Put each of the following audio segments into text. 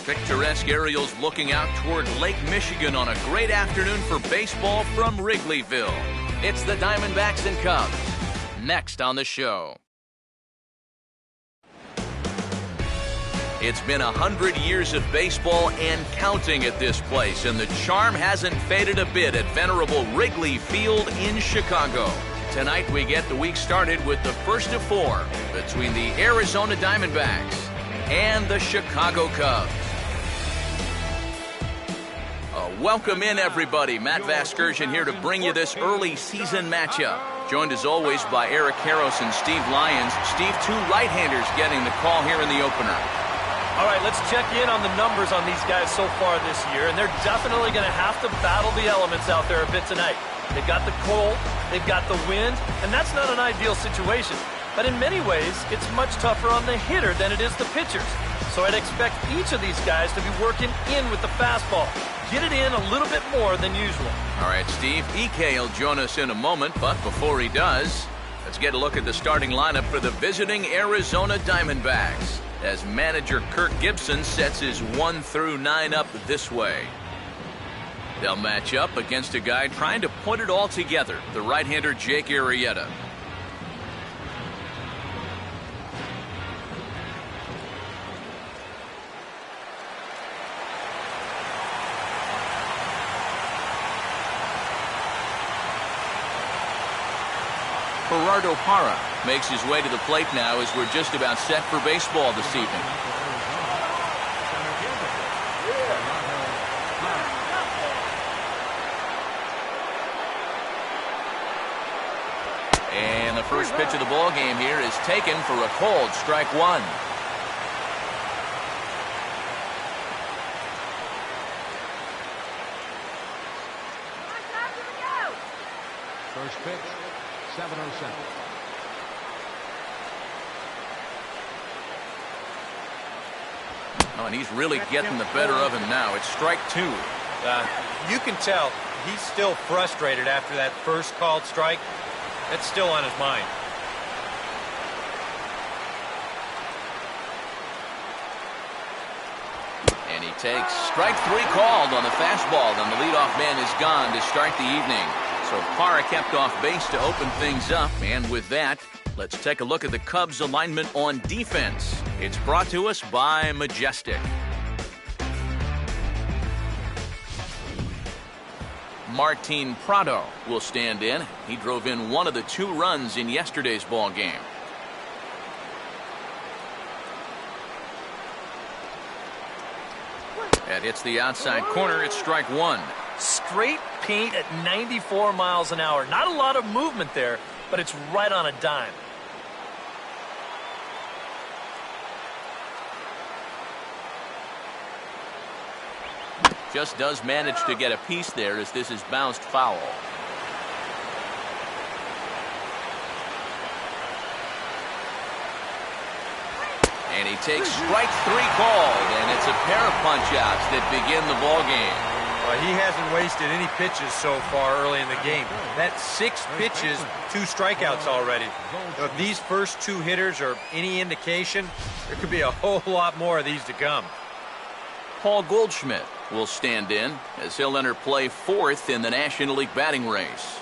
Picturesque aerials looking out toward Lake Michigan on a great afternoon for baseball from Wrigleyville. It's the Diamondbacks and Cubs. Next on the show. It's been 100 years of baseball and counting at this place, and the charm hasn't faded a bit at venerable Wrigley Field in Chicago. Tonight we get the week started with the first of four between the Arizona Diamondbacks and the Chicago Cubs. Welcome in, everybody. Matt Vasgersian here to bring you this early season matchup. Joined as always by Eric Harros and Steve Lyons. Steve, two right-handers getting the call here in the opener. All right, let's check in on the numbers on these guys so far this year, and they're definitely going to have to battle the elements out there a bit tonight. They've got the cold, they've got the wind, and that's not an ideal situation. But in many ways, it's much tougher on the hitter than it is the pitchers. So I'd expect each of these guys to be working in with the fastball. Get it in a little bit more than usual. All right, Steve, EK will join us in a moment, but before he does, let's get a look at the starting lineup for the visiting Arizona Diamondbacks as manager Kirk Gibson sets his 1 through 9 up this way. They'll match up against a guy trying to put it all together, the right-hander Jake Arrieta. Gerardo Parra makes his way to the plate now as we're just about set for baseball this evening. And the first pitch of the ball game here is taken for a cold strike one. First pitch. 7:07. Oh, and he's really getting the better of him now. It's strike two. You can tell he's still frustrated after that first called strike. That's still on his mind. And he takes strike three called on the fastball. Then the leadoff man is gone to start the evening. So Parra kept off base to open things up, and with that, let's take a look at the Cubs' alignment on defense. It's brought to us by Majestic. Martin Prado will stand in. He drove in one of the 2 runs in yesterday's ball game. That hits the outside corner. It's strike one. Straight paint at 94 miles an hour. Not a lot of movement there, but it's right on a dime. Just does manage to get a piece there as this is bounced foul. And he takes strike three called, and it's a pair of punch-outs that begin the ball game. Well, he hasn't wasted any pitches so far early in the game. That's 6 pitches, 2 strikeouts already. So if these first 2 hitters are any indication, there could be a whole lot more of these to come. Paul Goldschmidt will stand in as he'll enter play 4th in the National League batting race.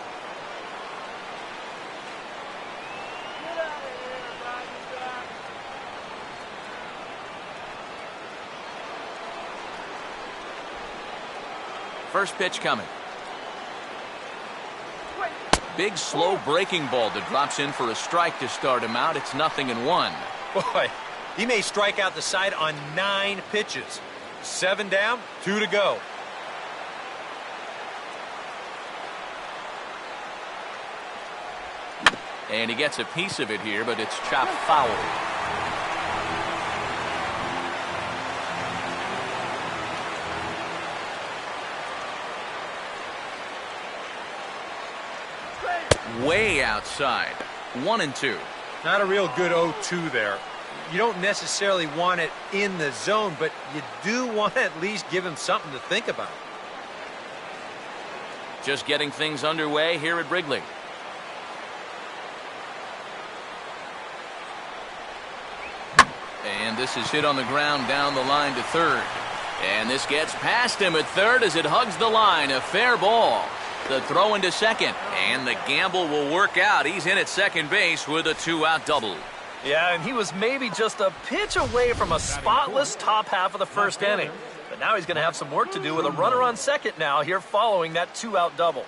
First pitch coming. Big slow breaking ball that drops in for a strike to start him out. It's 0-1. Boy, he may strike out the side on 9 pitches. 7 down, 2 to go. And he gets a piece of it here, but it's chopped foul. Way outside. 1-2. Not a real good 0-2 there. You don't necessarily want it in the zone, but you do want to at least give him something to think about. Just getting things underway here at Wrigley. And this is hit on the ground down the line to third. And this gets past him at third as it hugs the line. A fair ball. The throw into second. And the gamble will work out. He's in at second base with a 2-out double. Yeah, and he was maybe just a pitch away from a spotless top half of the first inning. But now he's going to have some work to do with a runner on second now here following that 2-out double.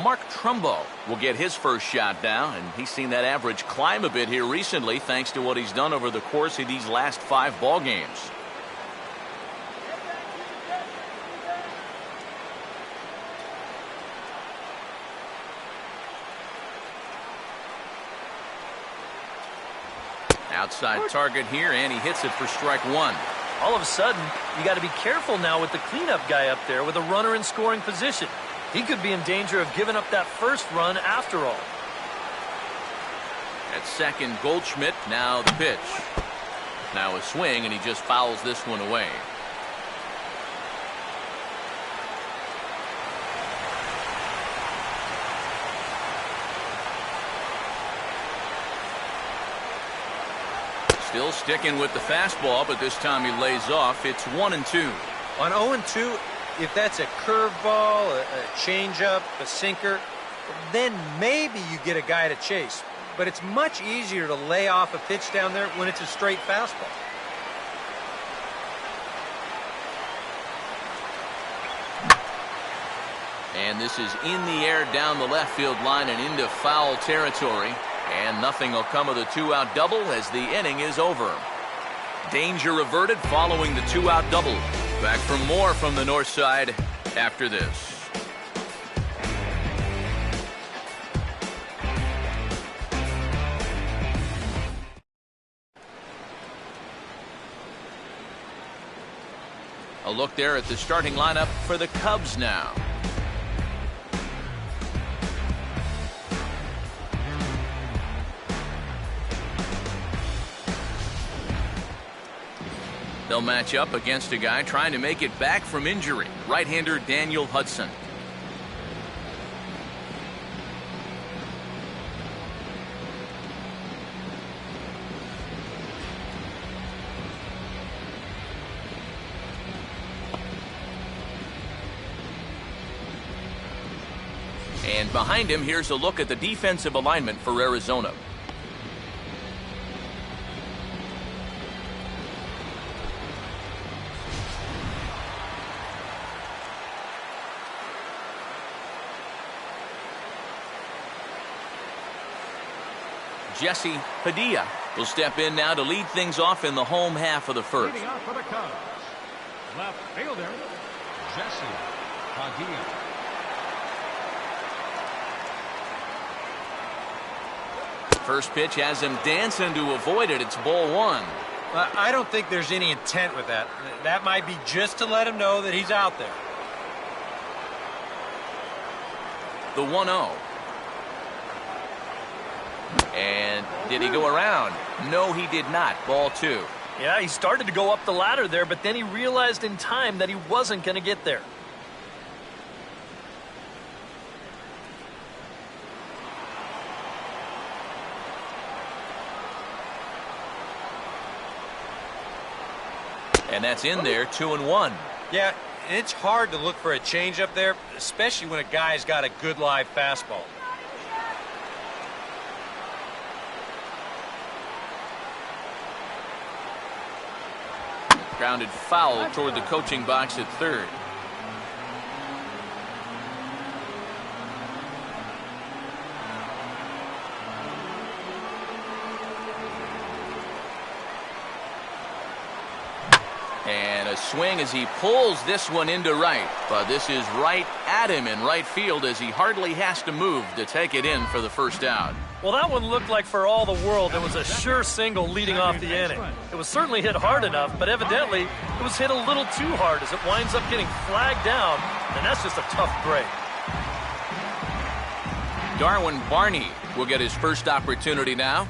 Mark Trumbo will get his first shot now, and he's seen that average climb a bit here recently thanks to what he's done over the course of these last 5 ball games. Outside target here, and he hits it for strike 1. All of a sudden, you got to be careful now with the cleanup guy up there with a runner in scoring position. He could be in danger of giving up that first run after all. At second, Goldschmidt, now the pitch. Now a swing, and he just fouls this one away. Still sticking with the fastball, but this time he lays off. It's 1-2. On 0-2, if that's a curveball, a changeup, a sinker, then maybe you get a guy to chase. But it's much easier to lay off a pitch down there when it's a straight fastball. And this is in the air down the left field line and into foul territory. And nothing will come of the 2-out double as the inning is over. Danger averted following the 2-out double. Back for more from the north side after this. A look there at the starting lineup for the Cubs now. They'll match up against a guy trying to make it back from injury, right-hander Daniel Hudson. And behind him, here's a look at the defensive alignment for Arizona. Jesse Padilla will step in now to lead things off in the home half of the first. Leading off for the Cubs, left fielder Jesse Padilla. First pitch has him dancing to avoid it. It's ball 1. I don't think there's any intent with that. That might be just to let him know that he's out there. The 1-0. And did he go around? No, he did not. Ball 2. Yeah, he started to go up the ladder there, but then he realized in time that he wasn't going to get there. And that's in there, 2-1. Yeah, it's hard to look for a change up there, especially when a guy's got a good live fastball. Grounded foul toward the coaching box at third. And a swing as he pulls this one into right. But this is right at him in right field as he hardly has to move to take it in for the first out. Well, that one looked like for all the world it was a sure single leading off the inning. It was certainly hit hard enough, but evidently it was hit a little too hard as it winds up getting flagged down, and that's just a tough break. Darwin Barney will get his first opportunity now.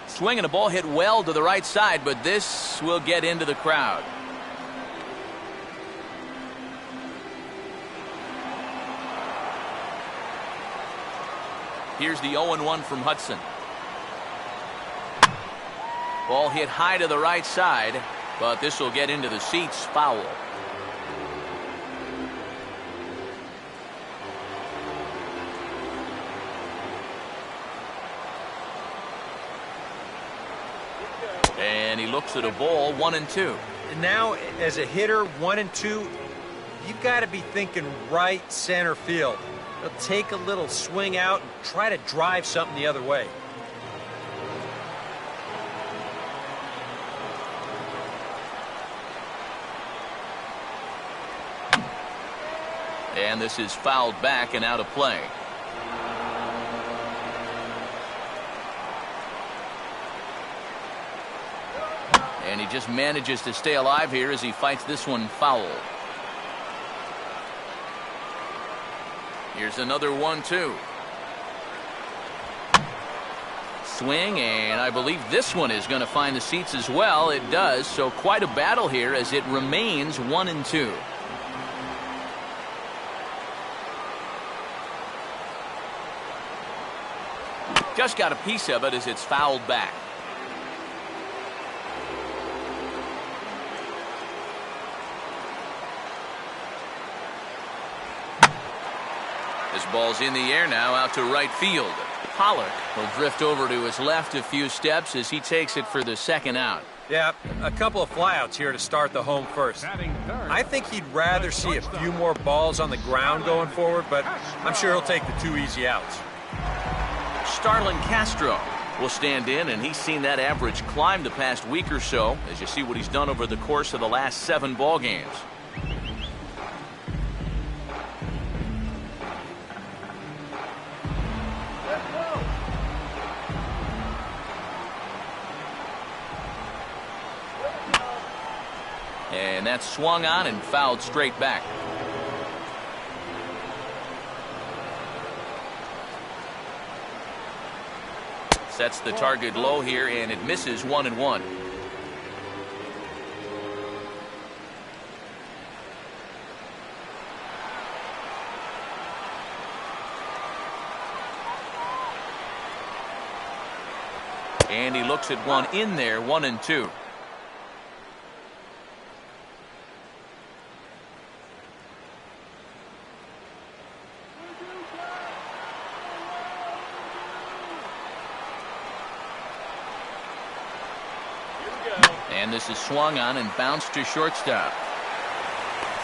Swing and a ball hit well to the right side, but this will get into the crowd. Here's the 0-1 from Hudson. Ball hit high to the right side, but this will get into the seats. Foul. And he looks at a ball, 1-2. Now, as a hitter, 1-2, you've got to be thinking right center field. They'll take a little swing out and try to drive something the other way. And this is fouled back and out of play. And he just manages to stay alive here as he fights this one foul. Here's another 1-2. Swing, and I believe this one is going to find the seats as well. It does, so quite a battle here as it remains 1-2. Just got a piece of it as it's fouled back. This ball's in the air now, out to right field. Pollock will drift over to his left a few steps as he takes it for the second out. Yeah, a couple of flyouts here to start the home first. I think he'd rather see a few more balls on the ground going forward, but I'm sure he'll take the 2 easy outs. Starlin Castro will stand in, and he's seen that average climb the past week or so as you see what he's done over the course of the last 7 ball games. And that's swung on and fouled straight back. Sets the target low here, and it misses 1-1. And he looks at one in there, 1-2. And this is swung on and bounced to shortstop.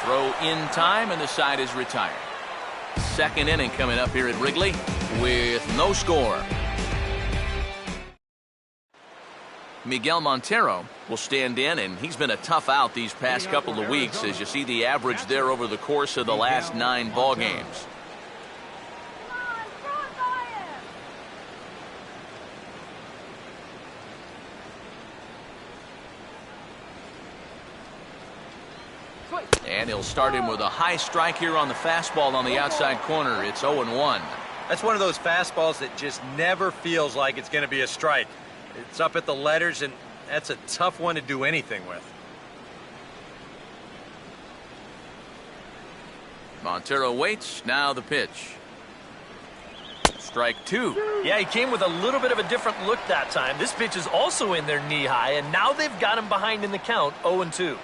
Throw in time, and the side is retired. Second inning coming up here at Wrigley with no score. Miguel Montero will stand in, and he's been a tough out these past couple of weeks as you see the average there over the course of the last 9 ball games. And he'll start him with a high strike here on the fastball on the outside corner. It's 0-1. That's one of those fastballs that just never feels like it's going to be a strike. It's up at the letters, and that's a tough one to do anything with. Montero waits. Now the pitch. Strike 2. Yeah, he came with a little bit of a different look that time. This pitch is also in there knee high, and now they've got him behind in the count, 0-2.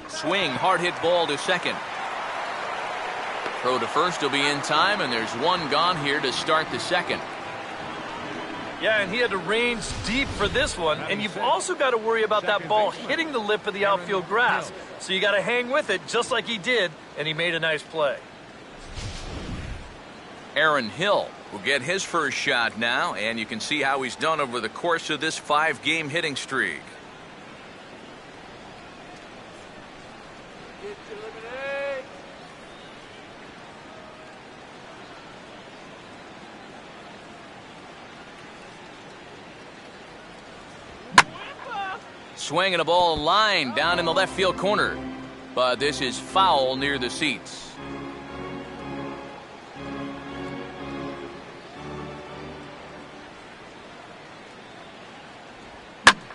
Swing, hard hit ball to second. Throw to first will be in time, and there's one gone here to start the second. Yeah, and he had to range deep for this one, and you've also got to worry about that ball hitting the lip of the outfield grass. So you got to hang with it just like he did, and he made a nice play. Aaron Hill will get his first shot now, and you can see how he's done over the course of this 5-game hitting streak. Swinging a ball line down in the left field corner, but this is foul near the seats.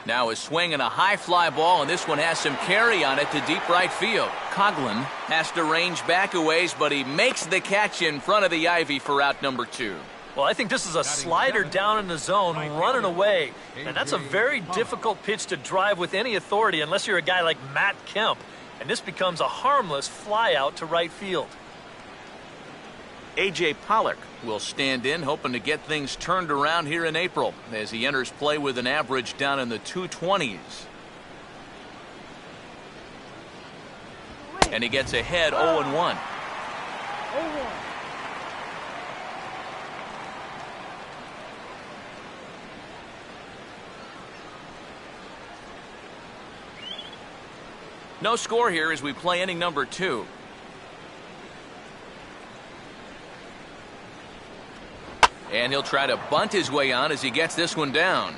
Now a swing and a high fly ball, and this one has some carry on it to deep right field. Coughlin has to range back a ways, but he makes the catch in front of the ivy for out number 2. Well, I think this is a slider down in the zone, running away. And that's a very difficult pitch to drive with any authority unless you're a guy like Matt Kemp. And this becomes a harmless fly out to right field. A.J. Pollock will stand in, hoping to get things turned around here in April as he enters play with an average down in the 220s. And he gets ahead 0-1. No score here as we play inning number 2. And he'll try to bunt his way on as he gets this one down.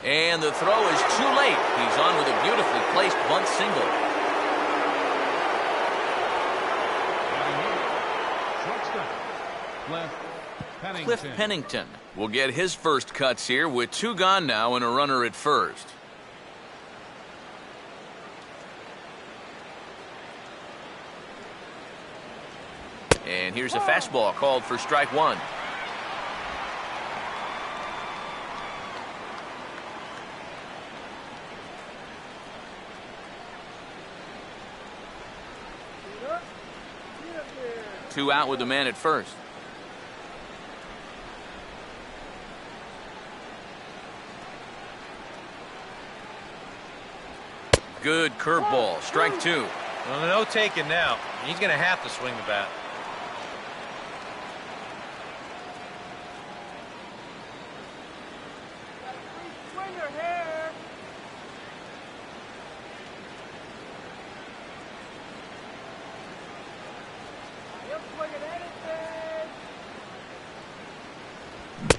And the throw is too late. He's on with a beautifully placed bunt single. Cliff Pennington will get his first cuts here with 2 gone now and a runner at first. And here's a fastball called for strike 1. Two out with the man at first. Good curveball, strike 2. Well, no taking now. He's going to have to swing the bat.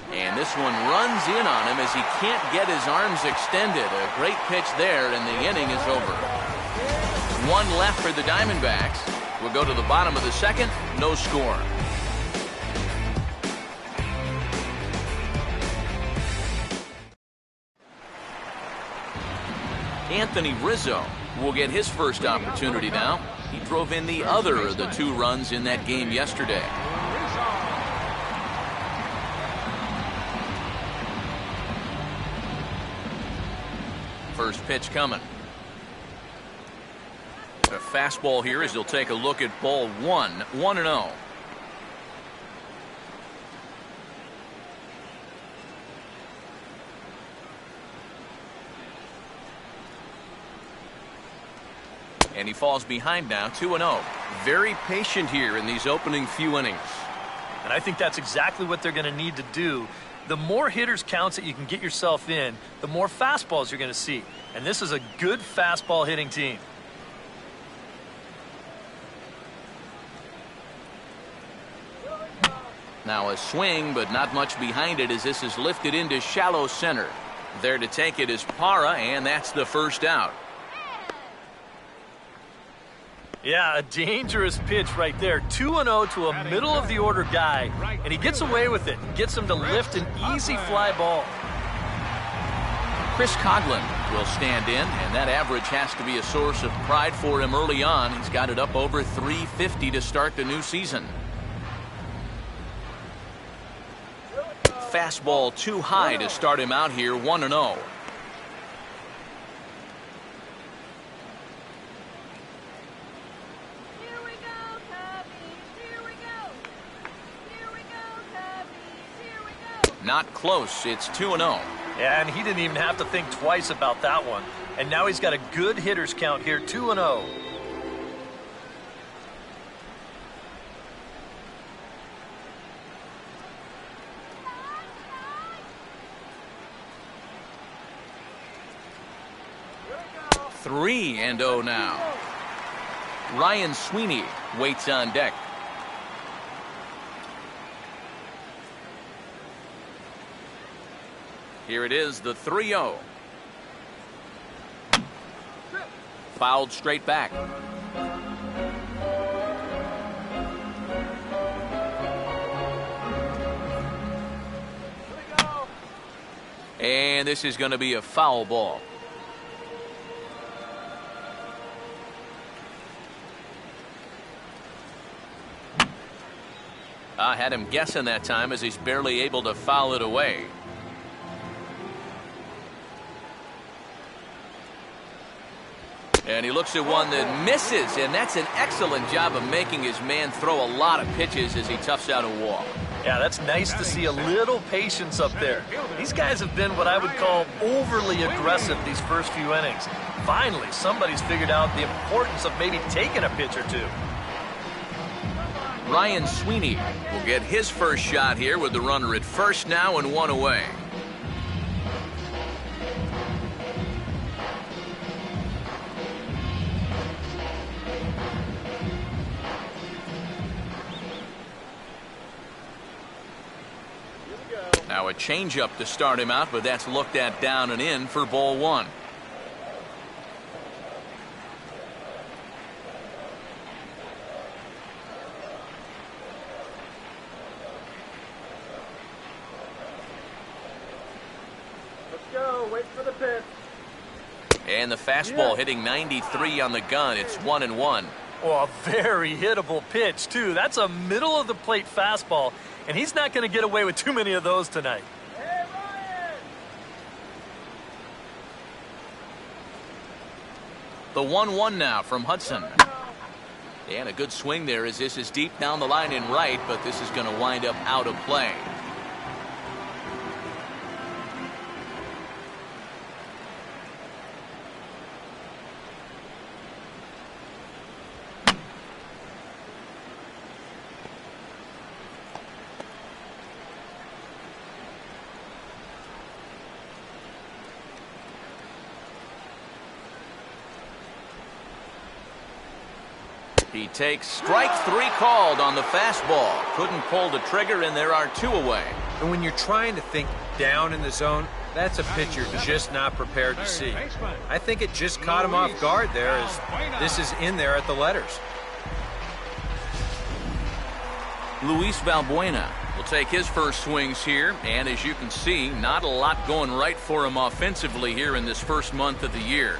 And this one runs in on him as he can't get his arms extended. A great pitch there, and the inning is over. 1 left for the Diamondbacks. We'll go to the bottom of the second. No score. Anthony Rizzo will get his first opportunity now. He drove in the other of the 2 runs in that game yesterday. First pitch coming. A fastball here as he'll take a look at ball 1. 1-0. And he falls behind now, 2-0. Very patient here in these opening few innings. And I think that's exactly what they're going to need to do. The more hitters counts that you can get yourself in, the more fastballs you're going to see. And this is a good fastball hitting team. Now a swing, but not much behind it as this is lifted into shallow center. There to take it is Parra, and that's the first out. Yeah, a dangerous pitch right there. 2-0 to a middle-of-the-order guy, and he gets away with it. Gets him to lift an easy fly ball. Chris Coughlin will stand in, and that average has to be a source of pride for him early on. He's got it up over 350 to start the new season. Fastball too high to start him out here, 1-0. Not close. It's 2-0. Yeah, and he didn't even have to think twice about that one. And now he's got a good hitters count here, 2-0. Three and 0 now. Ryan Sweeney waits on deck. Here it is, the 3-0. Fouled straight back. And And this is going to be a foul ball. I had him guessing that time as he's barely able to foul it away. And he looks at one that misses, and that's an excellent job of making his man throw a lot of pitches as he toughs out a walk. Yeah, that's nice to see a little patience up there. These guys have been what I would call overly aggressive these first few innings. Finally, somebody's figured out the importance of maybe taking a pitch or two. Ryan Sweeney will get his first shot here with the runner at first now and one away. Now a changeup to start him out, but that's looked at down and in for ball one. And the fastball hitting 93 on the gun. It's 1-1. Oh, a very hittable pitch, too. That's a middle-of-the-plate fastball, and he's not going to get away with too many of those tonight. Hey, Ryan! The 1-1 now from Hudson. And a good swing there as this is deep down the line in right, but this is going to wind up out of play. He takes strike three called on the fastball. Couldn't pull the trigger, and there are two away. And when you're trying to think down in the zone, that's a pitch you're just not prepared to see. I think it just caught him off guard there as this is in there at the letters. Luis Valbuena will take his first swings here, and as you can see, not a lot going right for him offensively here in this first month of the year.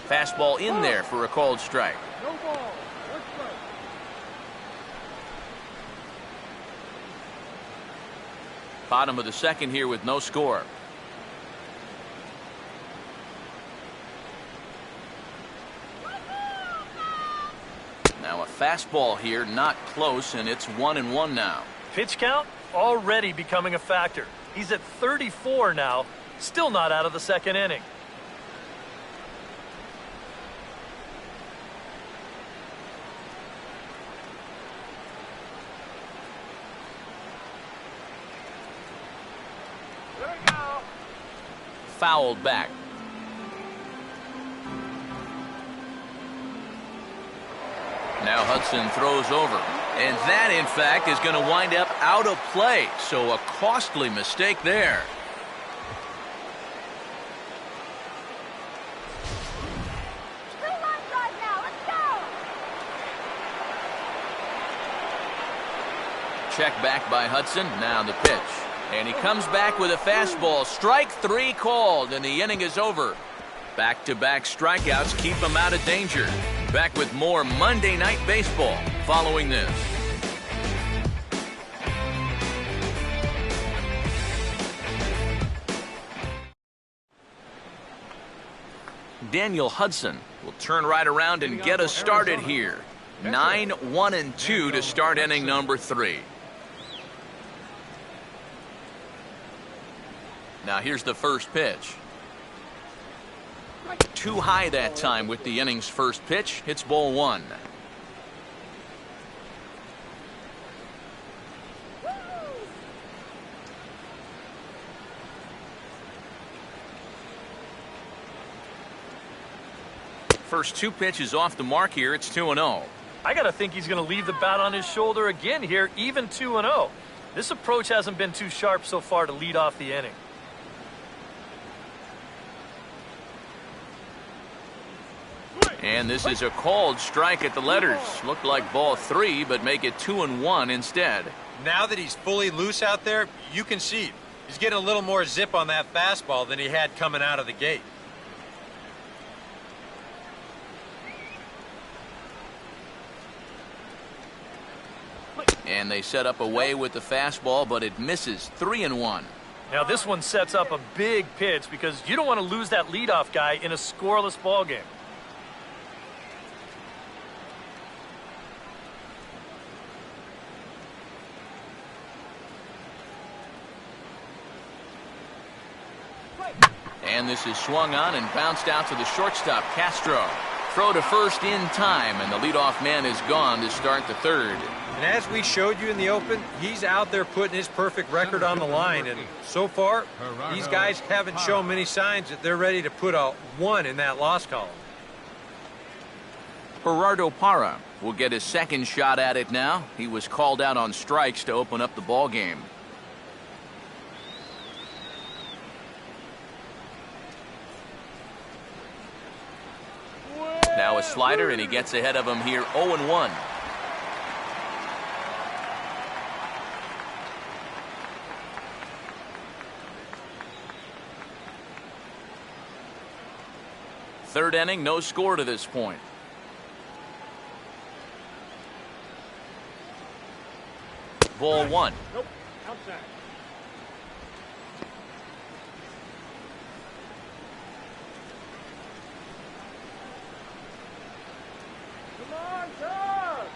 Fastball in there for a called strike. No ball. One strike. Bottom of the second here with no score. Now a fastball here, not close, and it's 1-1 now. Pitch count already becoming a factor. He's at 34 now, still not out of the second inning. Fouled back. Now Hudson throws over. And that, in fact, is going to wind up out of play. So a costly mistake there. Two-run drive now. Let's go. Check back by Hudson. Now the pitch. And he comes back with a fastball. Strike three called, and the inning is over. Back-to-back strikeouts keep him out of danger. Back with more Monday Night Baseball following this. Daniel Hudson will turn right around and get us started here. 9-1-2 to start inning number 3. Now here's the first pitch. Too high that time with the inning's first pitch. It's ball 1. First two pitches off the mark here. It's 2-0. I got to think he's going to leave the bat on his shoulder again here, even 2-0. This approach hasn't been too sharp so far to lead off the inning. And this is a called strike at the letters. Looked like ball 3, but make it 2-1 instead. Now that he's fully loose out there, you can see he's getting a little more zip on that fastball than he had coming out of the gate. And they set up away with the fastball, but it misses. 3-1. Now this one sets up a big pitch because you don't want to lose that leadoff guy in a scoreless ball game. And this is swung on and bounced out to the shortstop, Castro. Throw to first in time, and the leadoff man is gone to start the third. And as we showed you in the open, he's out there putting his perfect record on the line. And so far, these guys haven't shown many signs that they're ready to put a 1 in that loss column. Gerardo Parra will get his second shot at it now. He was called out on strikes to open up the ball game. Now a slider, and he gets ahead of him here, 0-1. Third inning, no score to this point. Ball 1. Nope. Outside. Come on, Todd!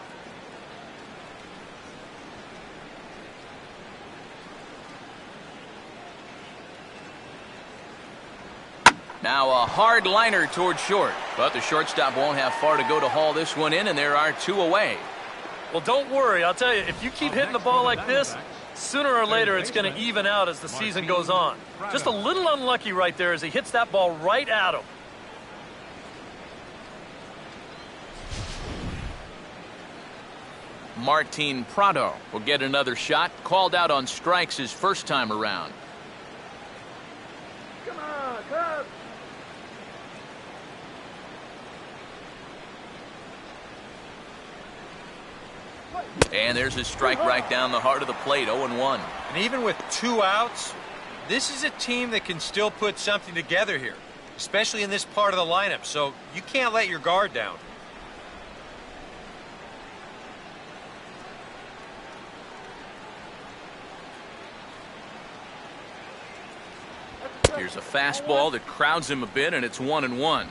Now a hard liner toward short, but the shortstop won't have far to go to haul this one in, and there are 2 away. Well, don't worry. I'll tell you, if you keep hitting the ball like this, sooner or later it's going to even out as the season goes on. Just a little unlucky right there as he hits that ball right at him. Martin Prado will get another shot, called out on strikes his first time around. Come on, Cubs! And there's a strike right down the heart of the plate, 0-1. And even with 2 outs, this is a team that can still put something together here, especially in this part of the lineup, so you can't let your guard down. Here's a fastball that crowds him a bit, and it's 1-1.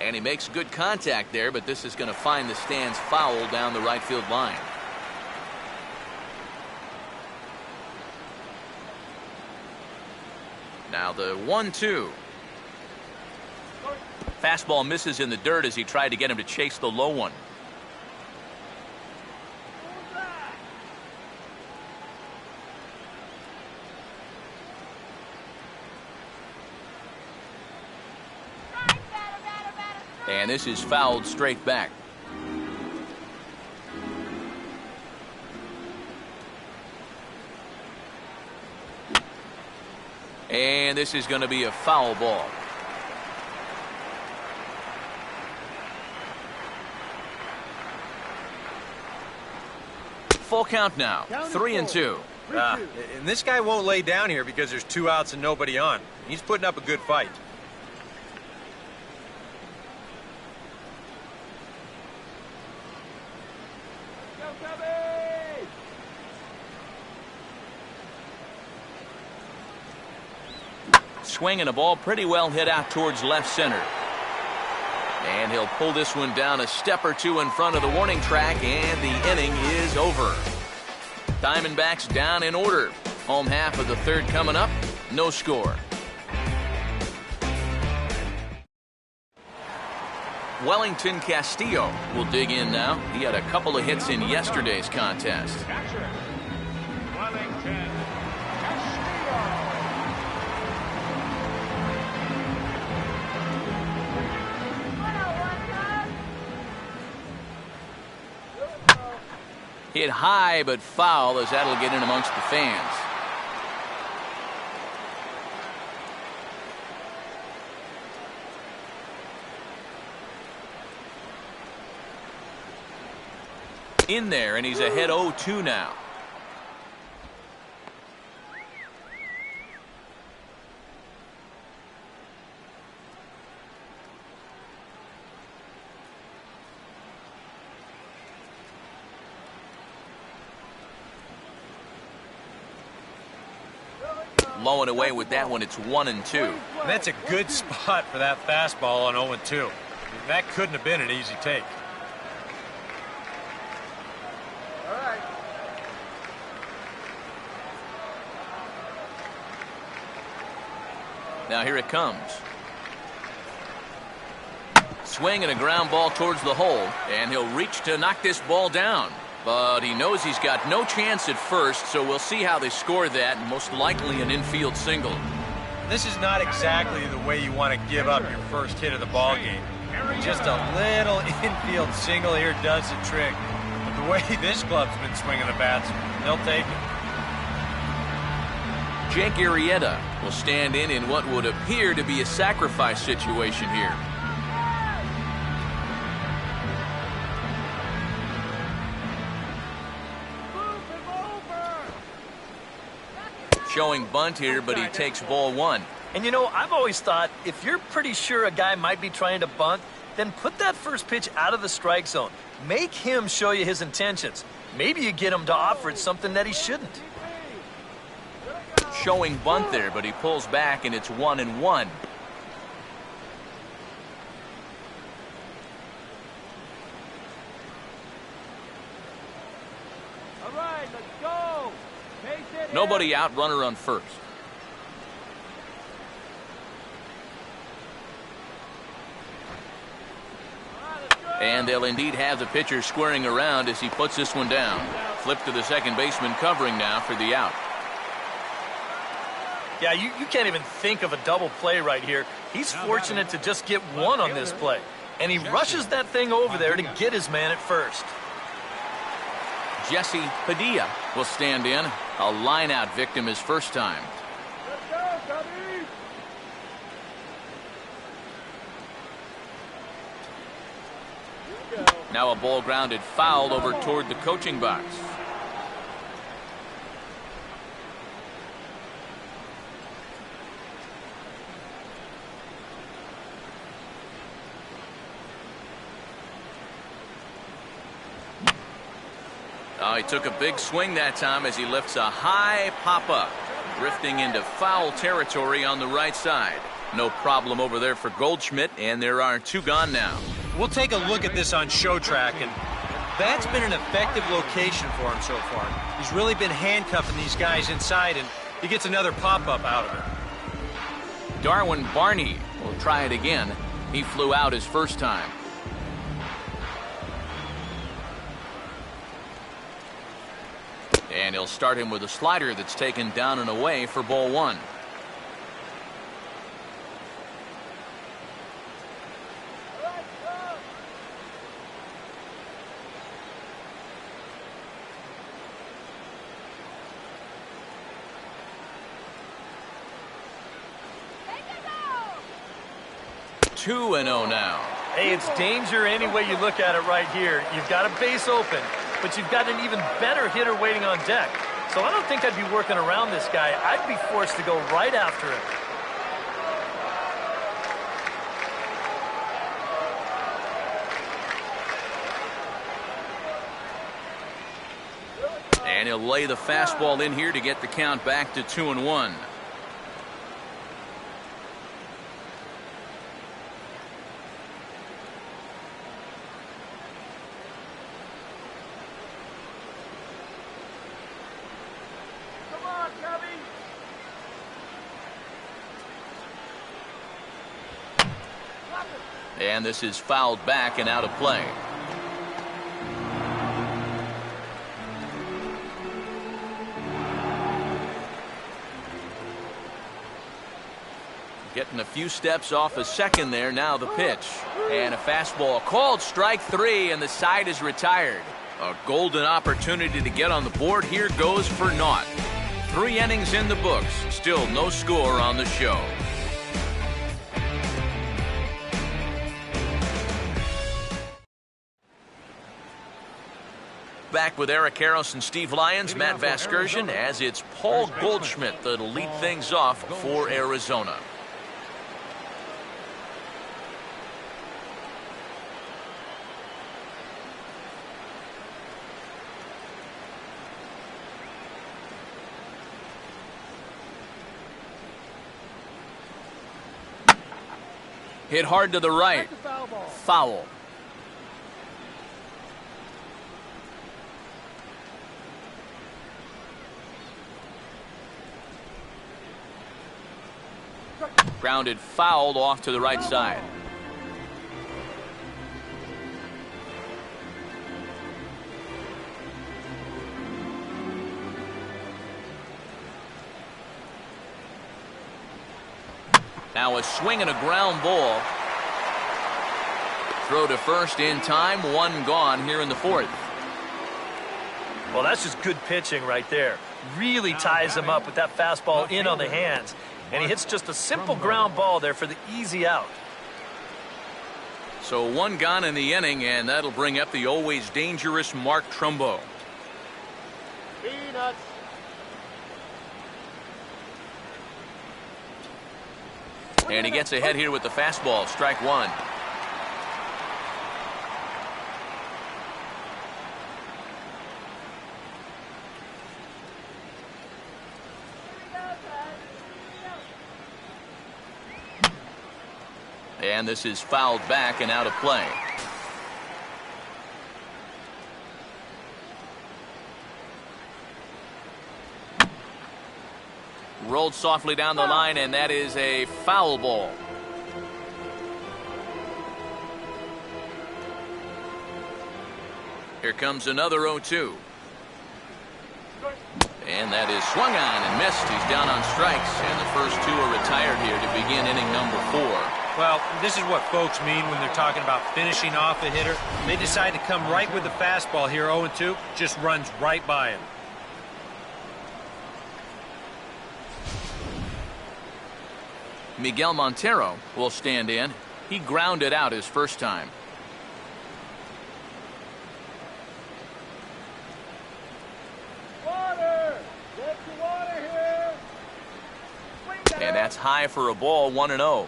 And he makes good contact there, but this is going to find the stands foul down the right field line. Now the 1-2. Fastball misses in the dirt as he tried to get him to chase the low one. And this is fouled straight back. And this is going to be a foul ball. Full count now, 3-2. And this guy won't lay down here because there's 2 outs and nobody on. He's putting up a good fight. Swinging a ball pretty well hit out towards left center. And he'll pull this one down a step or 2 in front of the warning track, and the inning is over. Diamondbacks down in order. Home half of the third coming up. No score. Wellington Castillo will dig in now. He had a couple of hits in yesterday's contest. Catcher, Wellington Castillo. Hit high but foul, as that'll get in amongst the fans. In there, and he's ahead 0-2 now. Low and away with that one. It's 1-2. And that's a good spot for that fastball on 0-2. That couldn't have been an easy take. Now here it comes. Swing and a ground ball towards the hole, and he'll reach to knock this ball down. But he knows he's got no chance at first, so we'll see how they score that. Most likely an infield single. This is not exactly the way you want to give up your first hit of the ball game. Just a little infield single here does the trick. But the way this club's been swinging the bats, they'll take it. Jake Arrieta will stand in what would appear to be a sacrifice situation here. Showing bunt here, but he takes ball one. And you know, I've always thought if you're pretty sure a guy might be trying to bunt, then put that first pitch out of the strike zone. Make him show you his intentions. Maybe you get him to offer it something that he shouldn't. Showing bunt there, but he pulls back, and it's 1-1. All right, let's go. Pace it. Nobody out, runner on first. And they'll indeed have the pitcher squaring around as he puts this one down. Flip to the second baseman covering now for the out. Yeah, you can't even think of a double play right here. He's fortunate to just get one on this play. And he rushes that thing over there to get his man at first. Jesse Padilla will stand in. A line-out victim his first time. Let's go, Cubby. Now a ball grounded foul over toward the coaching box. Oh, he took a big swing that time as he lifts a high pop-up, drifting into foul territory on the right side. No problem over there for Goldschmidt, and there are two gone now. We'll take a look at this on show track, and that's been an effective location for him so far. He's really been handcuffing these guys inside, and he gets another pop-up out of it. Darwin Barney will try it again. He flew out his first time. And he'll start him with a slider that's taken down and away for ball one. Two 2-0 now. Hey, it's danger any way you look at it right here. You've got a base open, but you've got an even better hitter waiting on deck. So I don't think I'd be working around this guy. I'd be forced to go right after him. And he'll lay the fastball in here to get the count back to 2-1. And this is fouled back and out of play. Getting a few steps off a second there. Now the pitch. And a fastball called strike 3, and the side is retired. A golden opportunity to get on the board here goes for naught. 3 innings in the books. Still no score on the show. Back with Eric Harris and Steve Lyons, Matt Vasgersian, as it's Paul Goldschmidt that'll lead things off for Arizona. Hit hard to the right. Foul. Grounded fouled off to the right side. Now a swing and a ground ball. Throw to first in time. 1 gone here in the 4th. Well, that's just good pitching right there. Really ties him up with that fastball in on the hands. And he hits just a simple ground ball there for the easy out. So 1 gone in the inning, and that'll bring up the always dangerous Mark Trumbo. Peanuts. And he gets ahead here with the fastball. Strike 1. And this is fouled back and out of play. Rolled softly down the line, and that is a foul ball. Here comes another 0-2. And that is swung on and missed. He's down on strikes, and the first 2 are retired here to begin inning number 4. Well, this is what folks mean when they're talking about finishing off a hitter. They decide to come right with the fastball here. 0-2 just runs right by him. Miguel Montero will stand in. He grounded out his first time. Water! Get the water here! And that's high for a ball. 1-0.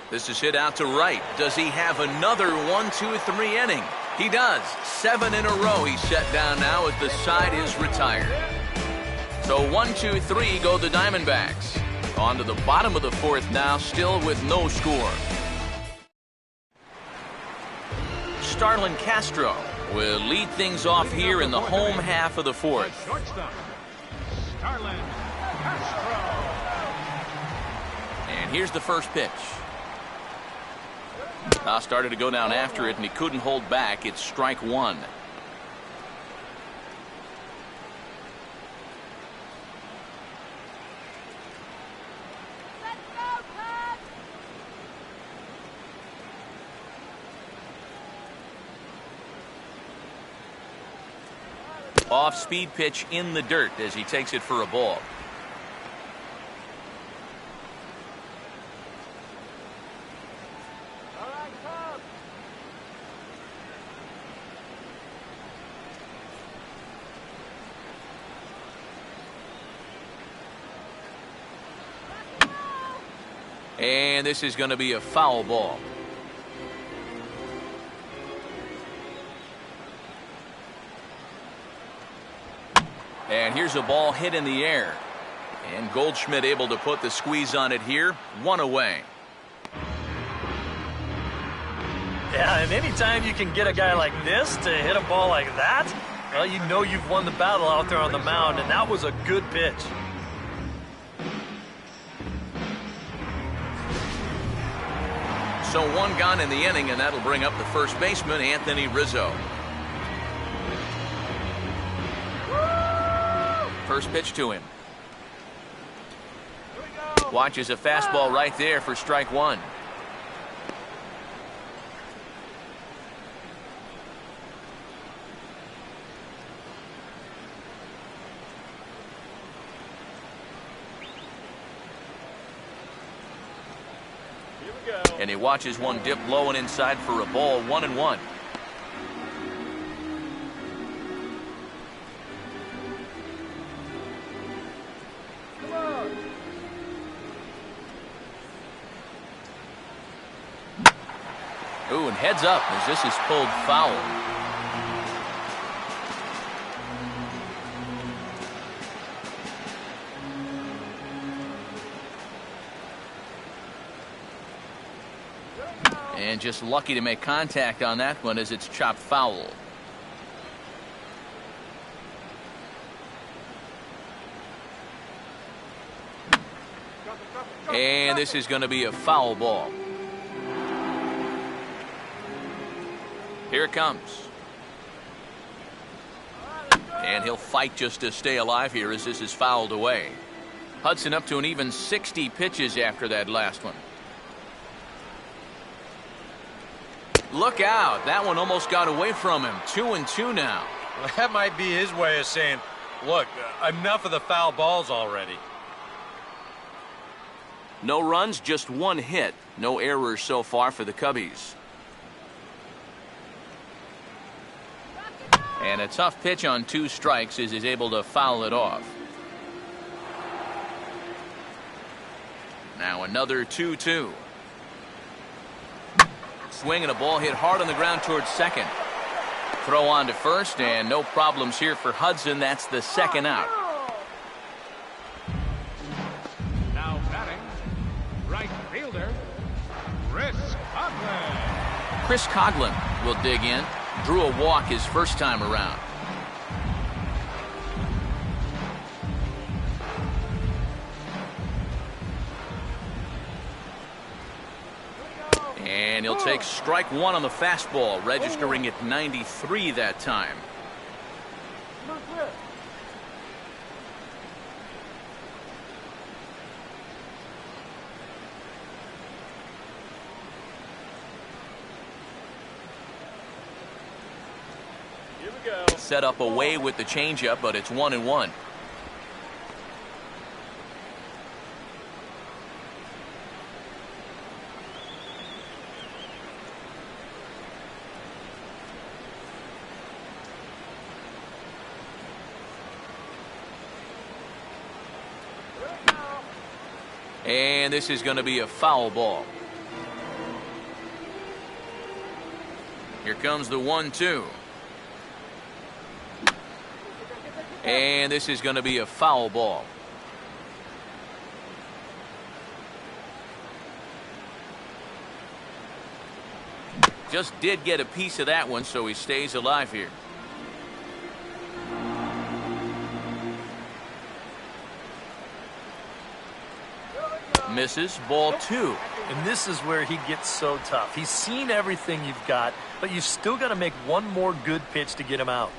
This is hit out to right. Does he have another 1-2-3 inning? He does. 7 in a row he's set down now as the side is retired. So 1-2-3 go the Diamondbacks. On to the bottom of the 4th now, still with no score. Starlin Castro will lead things off here in the home half of the 4th. Shortstop, Starlin Castro. And here's the first pitch. Started to go down after it, and he couldn't hold back. It's strike 1. Off-speed pitch in the dirt as he takes it for a ball. And this is going to be a foul ball. And here's a ball hit in the air. And Goldschmidt able to put the squeeze on it here. 1 away. Yeah, and anytime you can get a guy like this to hit a ball like that, well, you know you've won the battle out there on the mound, and that was a good pitch. So 1 gone in the inning, and that'll bring up the first baseman, Anthony Rizzo. First pitch to him. Watches a fastball right there for strike 1. And he watches one dip low and inside for a ball. 1-1. Ooh, and heads up as this is pulled foul. And just lucky to make contact on that one as it's chopped foul. And this is going to be a foul ball. Here it comes. And he'll fight just to stay alive here as this is fouled away. Hudson up to an even 60 pitches after that last one. Look out. That one almost got away from him. 2-2 now. Well, that might be his way of saying, look, enough of the foul balls already. No runs, just 1 hit. No errors so far for the Cubbies. And a tough pitch on 2 strikes as he's able to foul it off. Now another 2-2. Swing and a ball hit hard on the ground towards second. Throw on to first, and no problems here for Hudson. That's the second out. Now batting, right fielder, Chris Coughlin. Chris Coughlin will dig in. Drew a walk his first time around. And he'll take strike 1 on the fastball, registering at 93 that time. Here we go. Set up away with the changeup, but it's 1-1. And this is going to be a foul ball. Here comes the 1-2. And this is going to be a foul ball. Just did get a piece of that one, so he stays alive here. Misses, ball 2. And this is where he gets so tough. He's seen everything you've got, but you've still got to make one more good pitch to get him out.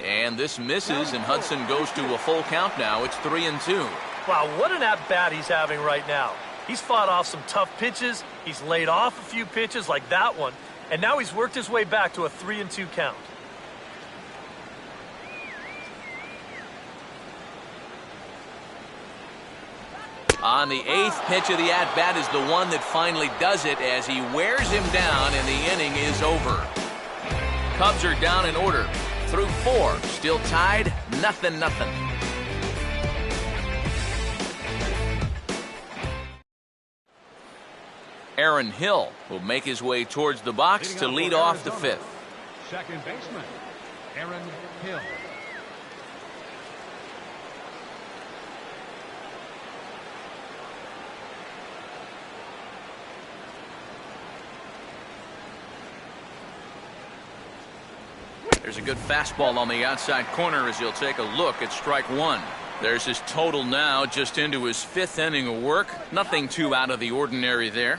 And this misses, and Hudson goes to a full count now. It's 3-2. Wow, what an at-bat he's having right now. He's fought off some tough pitches. He's laid off a few pitches like that one. And now he's worked his way back to a 3-2 count. On the 8th pitch of the at-bat is the one that finally does it as he wears him down, and the inning is over. Cubs are down in order. Through 4, still tied, 0-0. Aaron Hill will make his way towards the box to lead off the 5th. second baseman, Aaron Hill. There's a good fastball on the outside corner as he'll take a look at strike one. There's his total now, just into his 5th inning of work. Nothing too out of the ordinary there.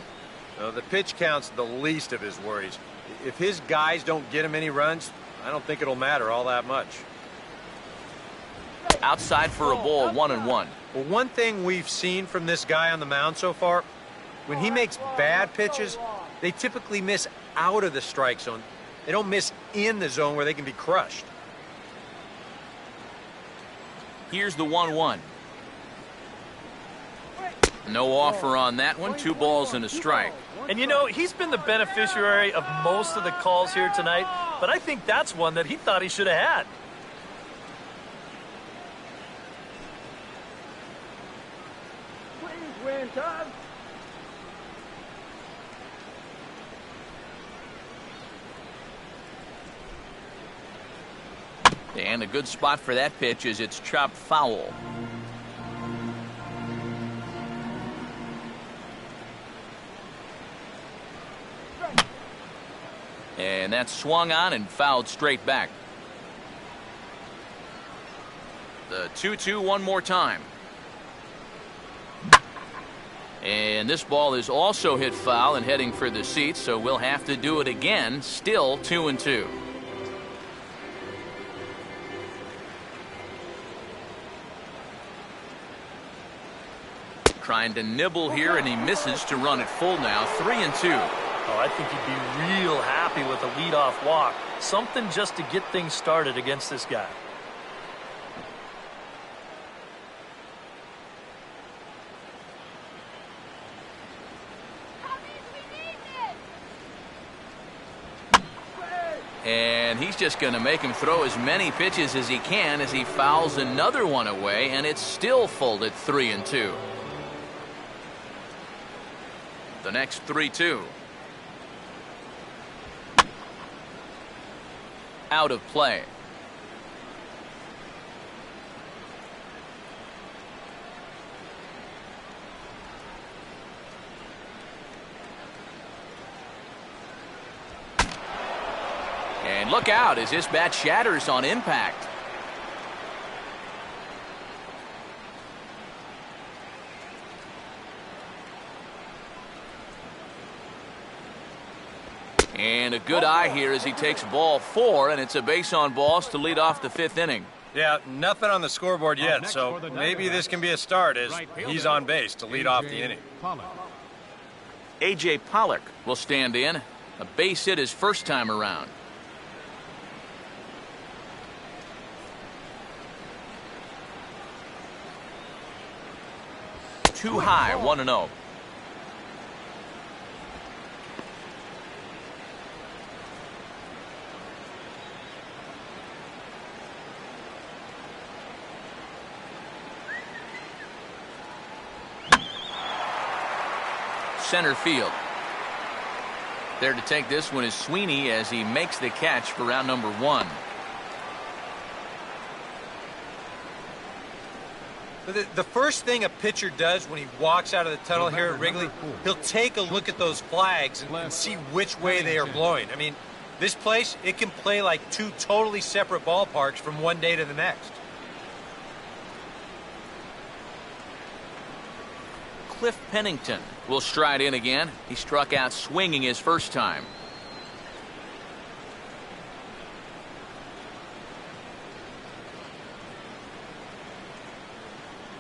The pitch count's the least of his worries. If his guys don't get him any runs, I don't think it'll matter all that much. Outside for a ball, 1-1. Well, one thing we've seen from this guy on the mound so far, when he makes bad pitches, they typically miss out of the strike zone. They don't miss in the zone where they can be crushed. Here's the 1-1. No offer on that one. 2 balls and a strike. And you know, he's been the beneficiary of most of the calls here tonight, but I think that's one that he thought he should have had. Please win, Todd. And a good spot for that pitch is it's chopped foul. And that's swung on and fouled straight back. The 2-2 one more time. And this ball is also hit foul and heading for the seats, so we'll have to do it again. Still 2-2. Trying to nibble here, and he misses to run it full now. 3-2. Oh, I think he'd be real happy with a leadoff walk. Something just to get things started against this guy. And he's just going to make him throw as many pitches as he can as he fouls another one away, and it's still full at 3-2. The next 3-2. Out of play. And look out as this bat shatters on impact. And a good eye here as he takes ball 4, and it's a base on balls to lead off the 5th inning. Yeah, nothing on the scoreboard yet, so maybe this can be a start as he's on base to lead off the inning. A.J. Pollock will stand in. A base hit his first time around. Too high, 1-0. Center field. There to take this one is Sweeney as he makes the catch for round number 1. The first thing a pitcher does when he walks out of the tunnel here at Wrigley, he'll take a look at those flags and see which way they are blowing. I mean, this place, it can play like 2 totally separate ballparks from one day to the next. Cliff Pennington will stride in again. He struck out swinging his first time.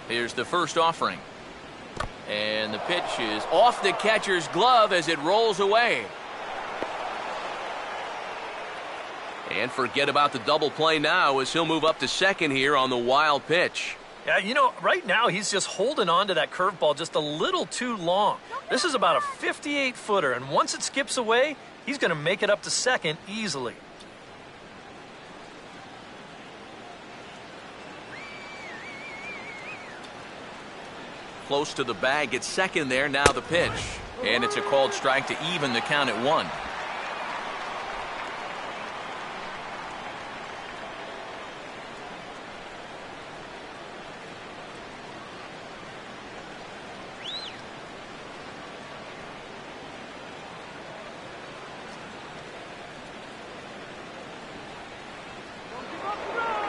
Here's the first offering. And the pitch is off the catcher's glove as it rolls away. And forget about the double play now as he'll move up to second here on the wild pitch. Yeah, you know, right now he's just holding on to that curveball just a little too long. This is about a 58-footer, and once it skips away, he's going to make it up to second easily. Close to the bag, it's second there, now the pitch. And it's a called strike to even the count at 1.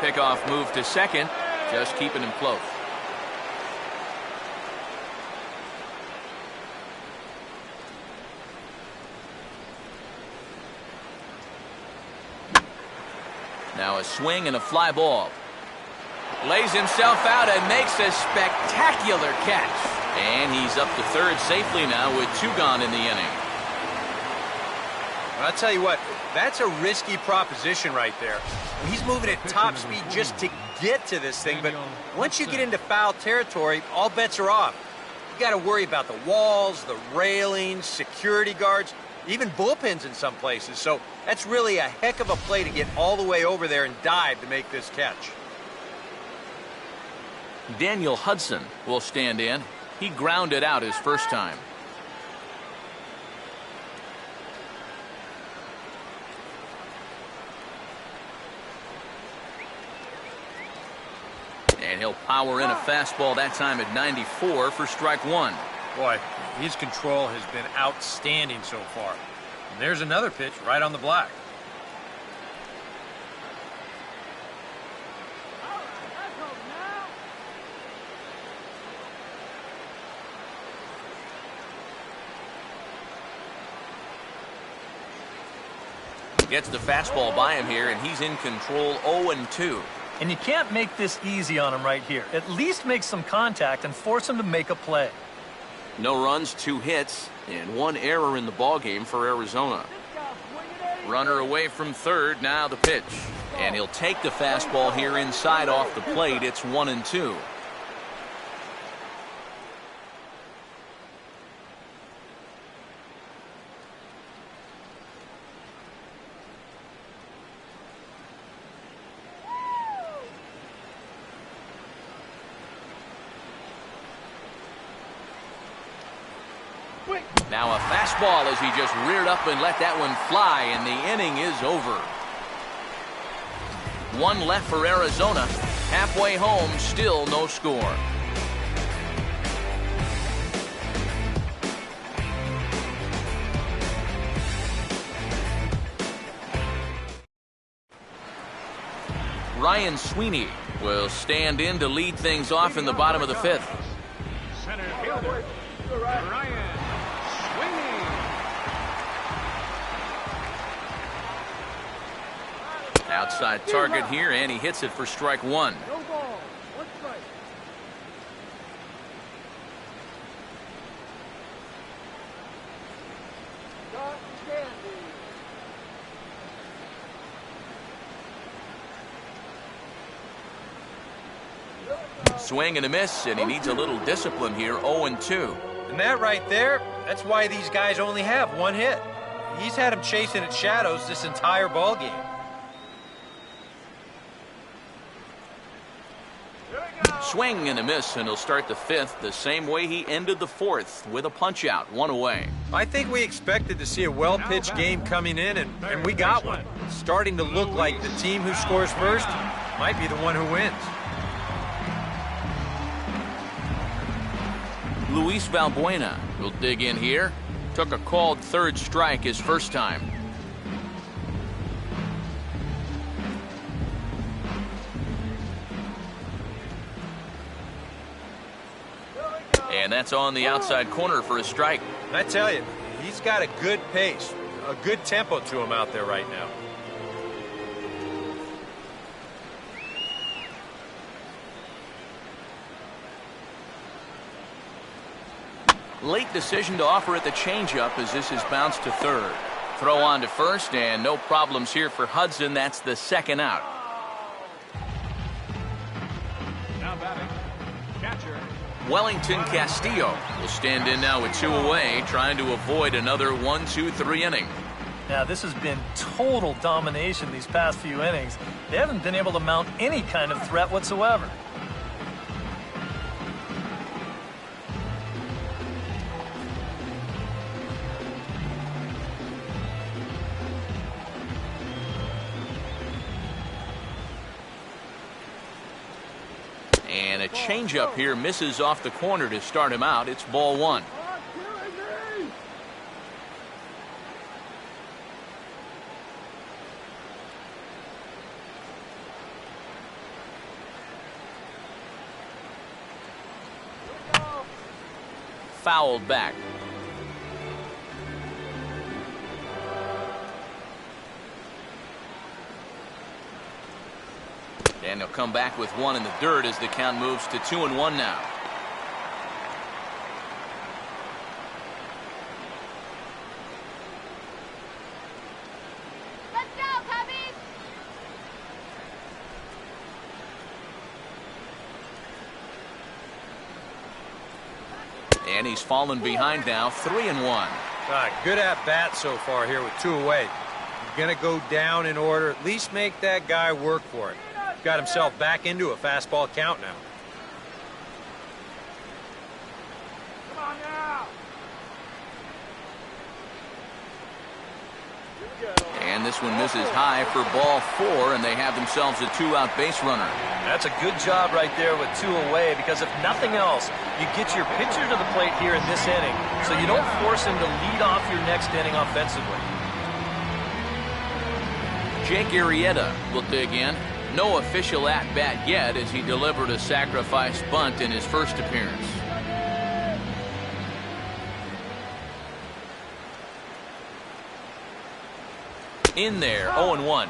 pickoff move to second, just keeping him close. Now a swing and a fly ball. Lays himself out and makes a spectacular catch. And he's up to third safely now with 2 gone in the inning. I'll tell you what, that's a risky proposition right there. He's moving at top speed just to get to this thing, but once you get into foul territory, all bets are off. You got to worry about the walls, the railings, security guards, even bullpens in some places. So that's really a heck of a play to get all the way over there and dive to make this catch. Daniel Hudson will stand in. He grounded out his first time. And he'll power in a fastball that time at 94 for strike 1. Boy, his control has been outstanding so far. And there's another pitch right on the block. Gets the fastball by him here, and he's in control 0-2. And you can't make this easy on him right here. At least make some contact and force him to make a play. No runs, 2 hits, and 1 error in the ballgame for Arizona. Runner away from third, now the pitch. And he'll take the fastball here inside off the plate. It's 1-2. Now a fastball as he just reared up and let that one fly, and the inning is over. 1 left for Arizona. Halfway home, still no score. Ryan Sweeney will stand in to lead things off in the bottom of the 5th. Center fielder, Ryan. Outside target here, and he hits it for strike 1. No ball. 1 strike. Cotton candy. Swing and a miss, and he needs a little discipline here. 0-2. And that right there, that's why these guys only have 1 hit. He's had them chasing at shadows this entire ball game. Swing and a miss, and he'll start the 5th the same way he ended the 4th, with a punch out, 1 away. I think we expected to see a well-pitched game coming in, and we got one. It's starting to look like the team who scores first might be the one who wins. Luis Valbuena will dig in here. Took a called 3rd strike his first time. And that's on the outside corner for a strike. And I tell you, he's got a good pace, a good tempo to him out there right now. Late decision to offer at the changeup as this is bounced to 3rd. Throw on to 1st, and no problems here for Hudson. That's the 2nd out. Now batting, catcher. Wellington Castillo will stand in now with 2 away, trying to avoid another 1-2-3 inning. Now, this has been total domination these past few innings. They haven't been able to mount any kind of threat whatsoever. And a changeup here misses off the corner to start him out. It's ball 1. fouled back. And he'll come back with one in the dirt as the count moves to 2-1 now. Let's go, Cubbies! And he's fallen behind now, 3-1. Good at bat so far here with 2 away. He's going to go down in order. At least make that guy work for it. Got himself back into a fastball count now. Come on now! And this one misses high for ball 4, and they have themselves a 2-out base runner. That's a good job right there with 2 away, because if nothing else, you get your pitcher to the plate here in this inning, so you don't force him to lead off your next inning offensively. Jake Arrieta will dig in. No official at-bat yet as he delivered a sacrifice bunt in his first appearance. In there, 0-1.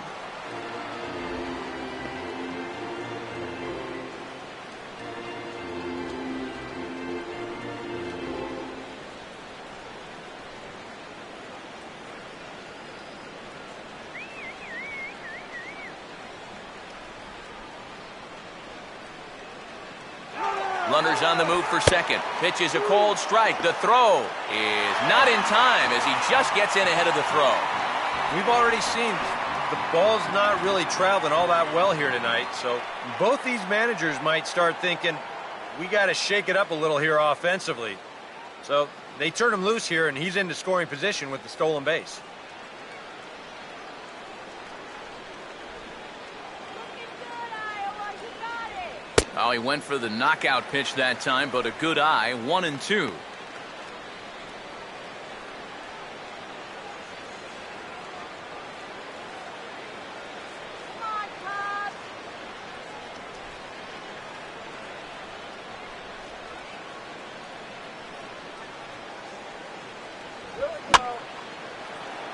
Runners on the move for second. Pitch is a cold strike. The throw is not in time as he just gets in ahead of the throw. We've already seen the ball's not really traveling all that well here tonight, so both these managers might start thinking, we got to shake it up a little here offensively. So they turn him loose here, and he's into scoring position with the stolen base. Oh, he went for the knockout pitch that time, but a good eye, 1-2.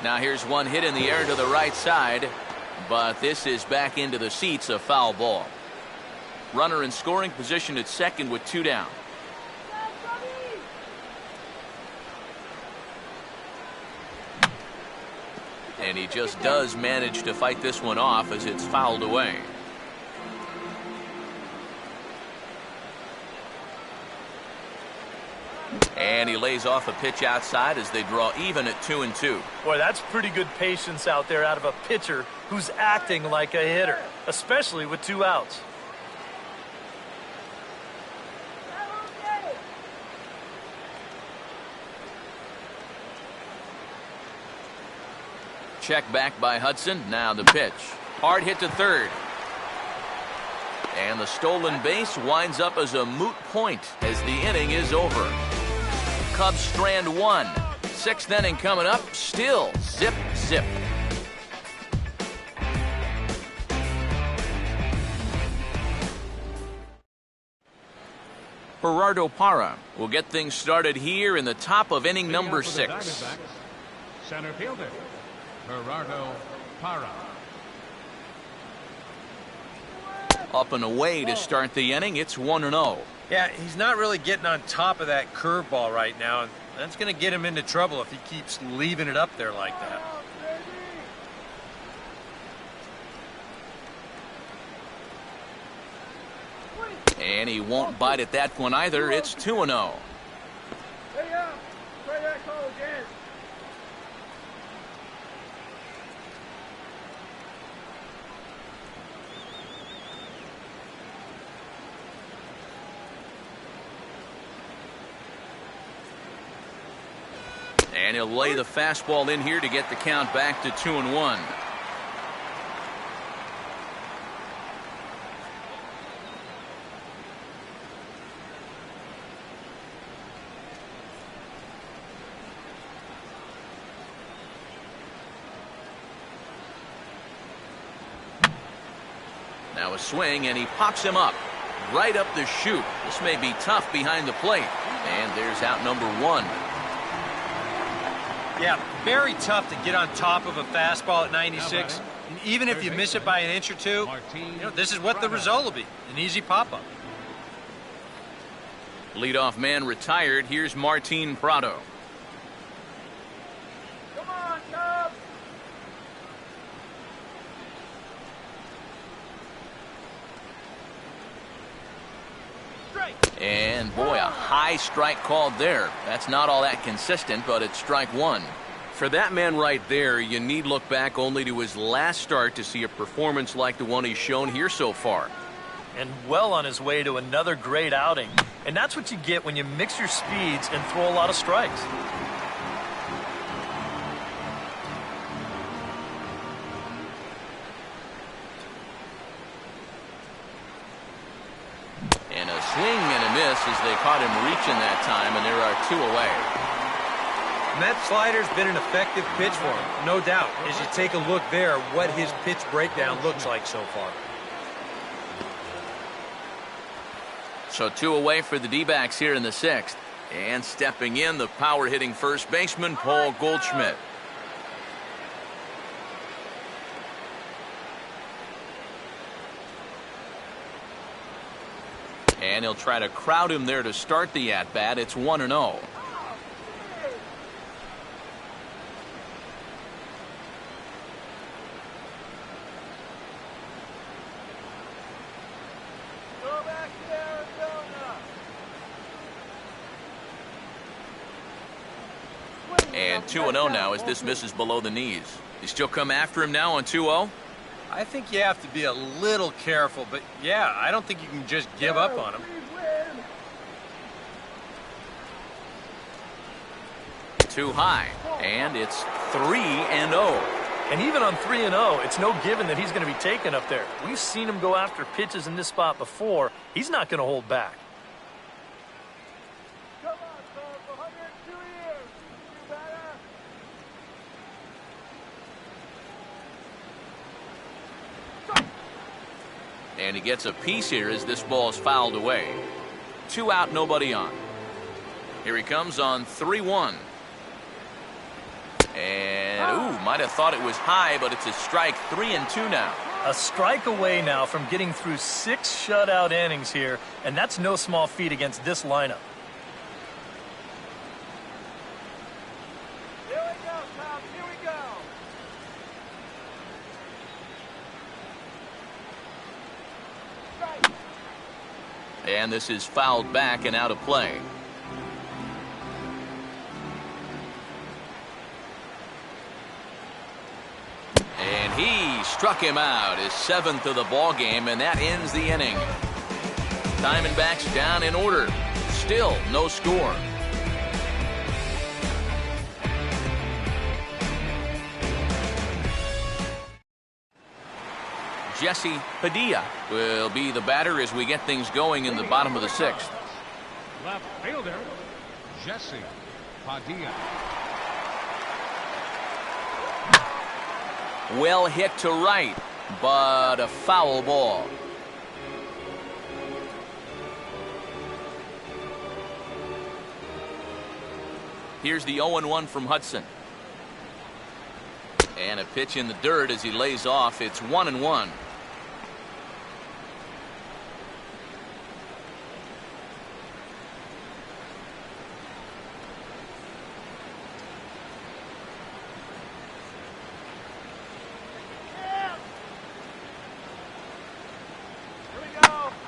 Now here's one hit in the air to the right side, but this is back into the seats, a foul ball. Runner in scoring position at second with 2 down. And he just does manage to fight this one off as it's fouled away. And he lays off a pitch outside as they draw even at 2-2. Boy, that's pretty good patience out there out of a pitcher who's acting like a hitter, especially with 2 outs. Check back by Hudson. Now the pitch. Hard hit to third. And the stolen base winds up as a moot point as the inning is over. Cubs strand 1. 6th inning coming up. Still zip, zip. Gerardo Parra will get things started here in the top of inning number 6. Center fielder, Gerardo Parra. Up and away to start the inning. It's 1-0. Yeah, he's not really getting on top of that curveball right now, and that's going to get him into trouble if he keeps leaving it up there like that. And he won't bite at that one either. It's 2-0. Hey, try that call again. And he'll lay the fastball in here to get the count back to 2-1. Now a swing, and he pops him up right up the chute. This may be tough behind the plate. And there's out number 1. Yeah, very tough to get on top of a fastball at 96. And even if you miss it by an inch or two, this is what the result will be, an easy pop-up. Leadoff man retired. Here's Martin Prado. Come on, Cubs. And boy, a high strike called there. That's not all that consistent, but it's strike 1. For that man right there, you need look back only to his last start to see a performance like the one he's shown here so far. And well on his way to another great outing. And that's what you get when you mix your speeds and throw a lot of strikes. And a swing and a miss as they caught him reaching that time, and there are 2 away. And that slider's been an effective pitch for him, no doubt. As you take a look there, what his pitch breakdown looks like so far. So 2 away for the D-backs here in the 6th. And stepping in, the power-hitting first baseman, Paul Goldschmidt. And he'll try to crowd him there to start the at-bat. It's 1-0. Go back to Arizona. And 2-0 now as this misses below the knees. You still come after him now on 2-0? I think you have to be a little careful, but yeah, I don't think you can just give up on him. Please win. Too high. And it's 3-0. And even on 3-0, it's no given that he's going to be taken up there. We've seen him go after pitches in this spot before. He's not going to hold back. Come on, Cubs. 102 years. You better. And he gets a piece here as this ball is fouled away. 2 out, nobody on. Here he comes on 3-1. And, might have thought it was high, but it's a strike. 3-2 now. A strike away now from getting through 6 shutout innings here, and that's no small feat against this lineup. Here we go, Cubs. Here we go. Strike. And this is fouled back and out of play. And he struck him out, his 7th of the ball game, and that ends the inning. Diamondbacks down in order. Still no score. Jesse Padilla will be the batter as we get things going in the bottom of the 6th. Left fielder, Jesse Padilla. Well hit to right, but a foul ball. Here's the 0-1 from Hudson. And a pitch in the dirt as he lays off. It's 1-1.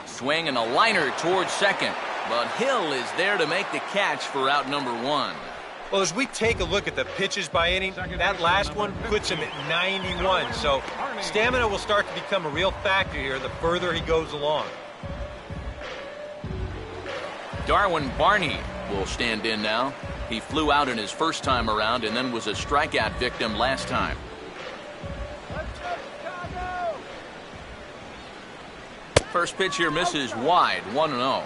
Swing and a liner towards second, but Hill is there to make the catch for out number 1. Well, as we take a look at the pitches by inning, that last one puts him at 91. So stamina will start to become a real factor here the further he goes along. Darwin Barney will stand in now. He flew out in his first time around and then was a strikeout victim last time. First pitch here misses wide, 1-0.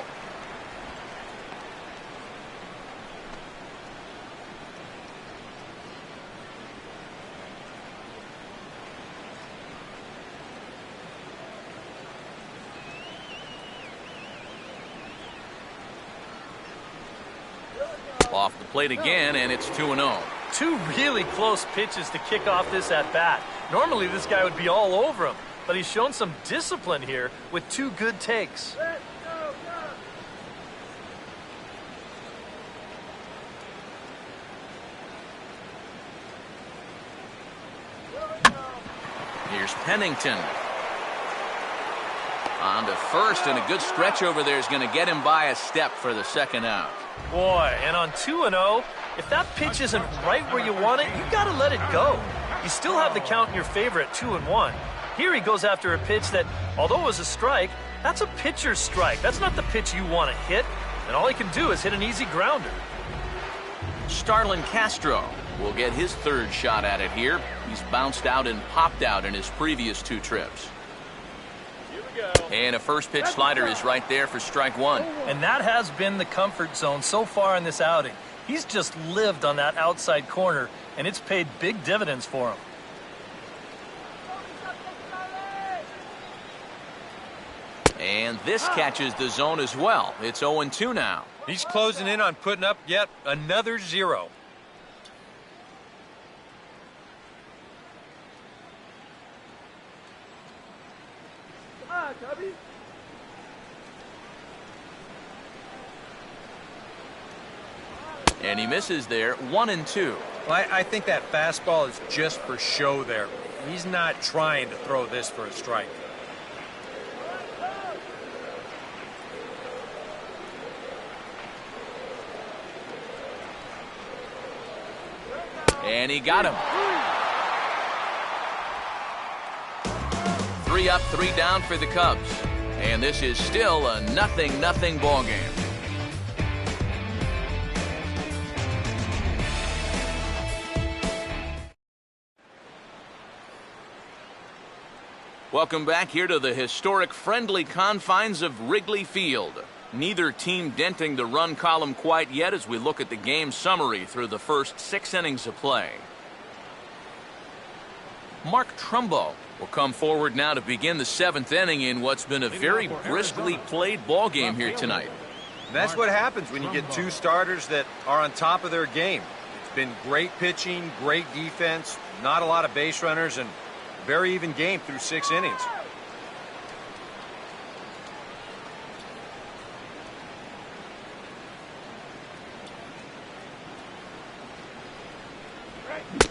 off the plate again, and it's 2-0. Two really close pitches to kick off this at-bat. Normally this guy would be all over him, but he's shown some discipline here with two good takes. Here's Pennington. On to first, and a good stretch over there is going to get him by a step for the second out. Boy, and on 2-0, if that pitch isn't right where you want it, you got to let it go. You still have the count in your favor at 2-1. Here he goes after a pitch that, although it was a strike, that's a pitcher's strike. That's not the pitch you want to hit, and all he can do is hit an easy grounder. Starlin Castro will get his third shot at it here. He's bounced out and popped out in his previous two trips. And a first pitch slider is right there for strike one. And that has been the comfort zone so far in this outing. He's just lived on that outside corner, and it's paid big dividends for him. And this catches the zone as well. It's 0-2 now. He's closing in on putting up yet another 0. And he misses there, 1-2. Well, I think that fastball is just for show there. He's not trying to throw this for a strike. And he got him. 3 up, 3 down for the Cubs. And this is still a 0-0 ball game. Welcome back here to the historic friendly confines of Wrigley Field. Neither team denting the run column quite yet as we look at the game summary through the first 6 innings of play. Mark Trumbo will come forward now to begin the 7th inning in what's been a very briskly played ball game here tonight. And that's what happens when you get two starters that are on top of their game. It's been great pitching, great defense, not a lot of base runners, and very even game through 6 innings.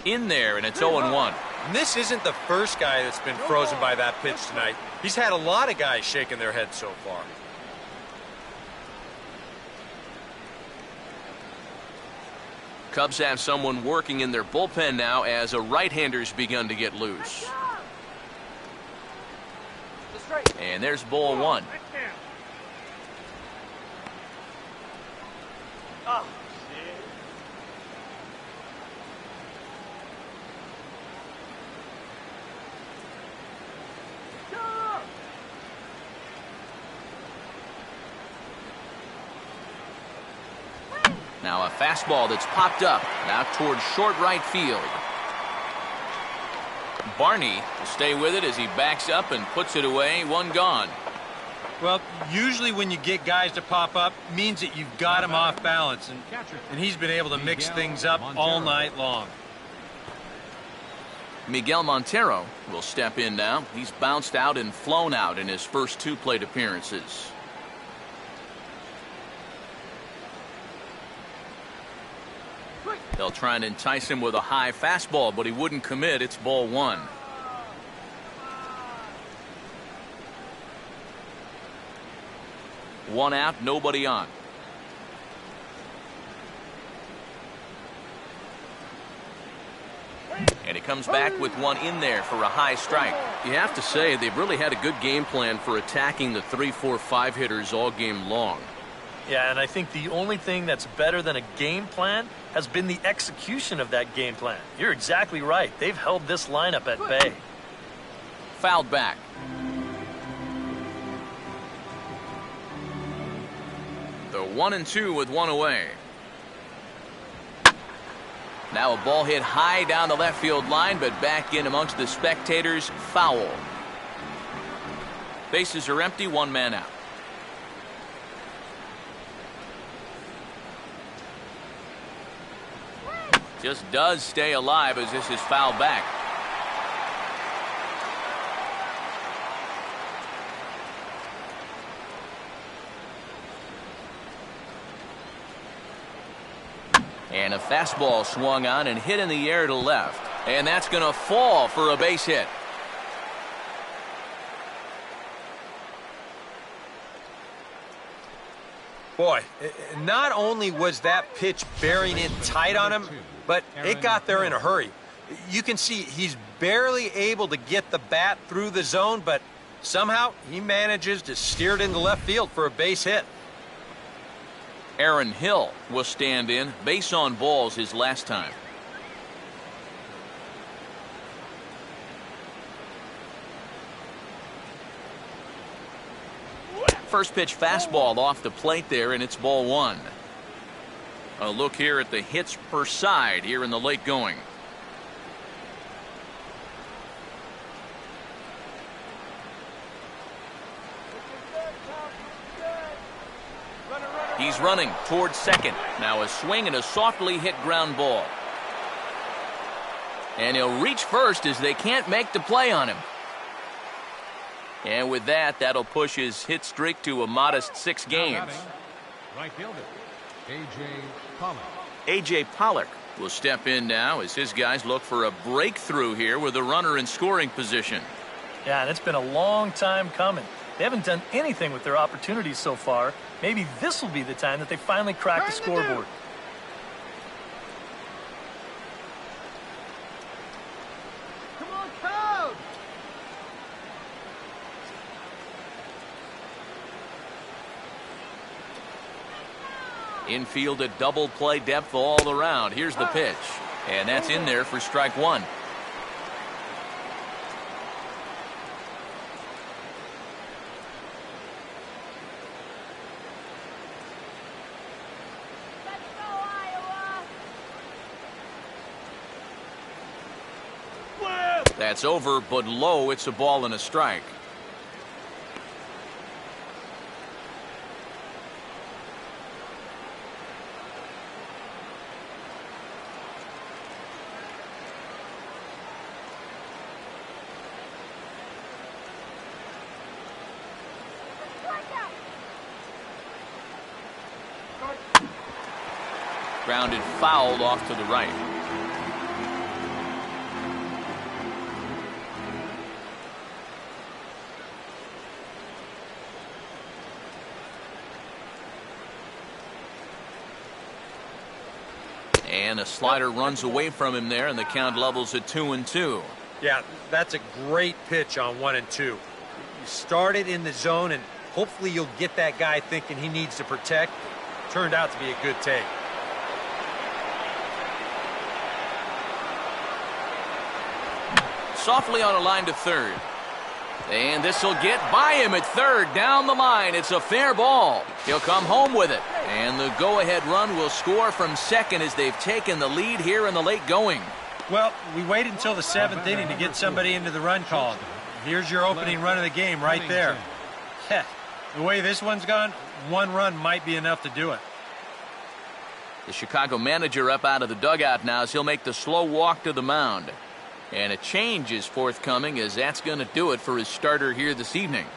In there, and it's 0-1. And this isn't the first guy that's been frozen by that pitch tonight. He's had a lot of guys shaking their heads so far. Cubs have someone working in their bullpen now as a right-hander's begun to get loose. And there's ball 1. Now a fastball that's popped up, now towards short right field. Barney will stay with it as he backs up and puts it away, 1 gone. Well, usually when you get guys to pop up, means that you've got him off balance, and he's been able to mix things up all night long. Miguel Montero will step in now. He's bounced out and flown out in his first 2 plate appearances. They'll try and entice him with a high fastball, but he wouldn't commit. It's ball 1. One out, nobody on. And he comes back with one in there for a high strike. You have to say they've really had a good game plan for attacking the 3, 4, 5 hitters all game long. Yeah, and I think the only thing that's better than a game plan has been the execution of that game plan. You're exactly right. They've held this lineup at bay. Fouled back. The 1-2 with 1 away. Now a ball hit high down the left field line, but back in amongst the spectators. Foul. Bases are empty, 1 man out. Just does stay alive as this is fouled back. And a fastball swung on and hit in the air to left. And that's going to fall for a base hit. Boy, not only was that pitch bearing in tight on him, but it got there in a hurry. You can see he's barely able to get the bat through the zone, but somehow he manages to steer it into left field for a base hit. Aaron Hill will stand in. Base on balls his last time. First pitch fastball off the plate there, and it's ball one. A look here at the hits per side here in the late going. He's running towards second. Now a swing and a softly hit ground ball. And he'll reach first as they can't make the play on him. And with that, that'll push his hit streak to a modest 6 games. Right fielder, A.J. Pollock. A.J. Pollock will step in now as his guys look for a breakthrough here with a runner in scoring position. Yeah, and it's been a long time coming. They haven't done anything with their opportunities so far. Maybe this will be the time that they finally crack the scoreboard. Come on, Cubs! Infield at double play depth all around. Here's the pitch. And that's in there for strike one. That's over, but low. It's a ball and a strike. Grounded fouled off to the right. And a slider runs away from him there, and the count levels at 2-2. Yeah, that's a great pitch on 1 and 2. You start it in the zone, and hopefully you'll get that guy thinking he needs to protect. Turned out to be a good take. Softly on a line to third. And this will get by him at third. Down the line. It's a fair ball. He'll come home with it. And the go-ahead run will score from second as they've taken the lead here in the late going. Well, we waited until the 7th inning to get somebody into the run column. Here's your opening run of the game right there. The way this one's gone, 1 run might be enough to do it. The Chicago manager up out of the dugout now as he'll make the slow walk to the mound. And a change is forthcoming as that's going to do it for his starter here this evening.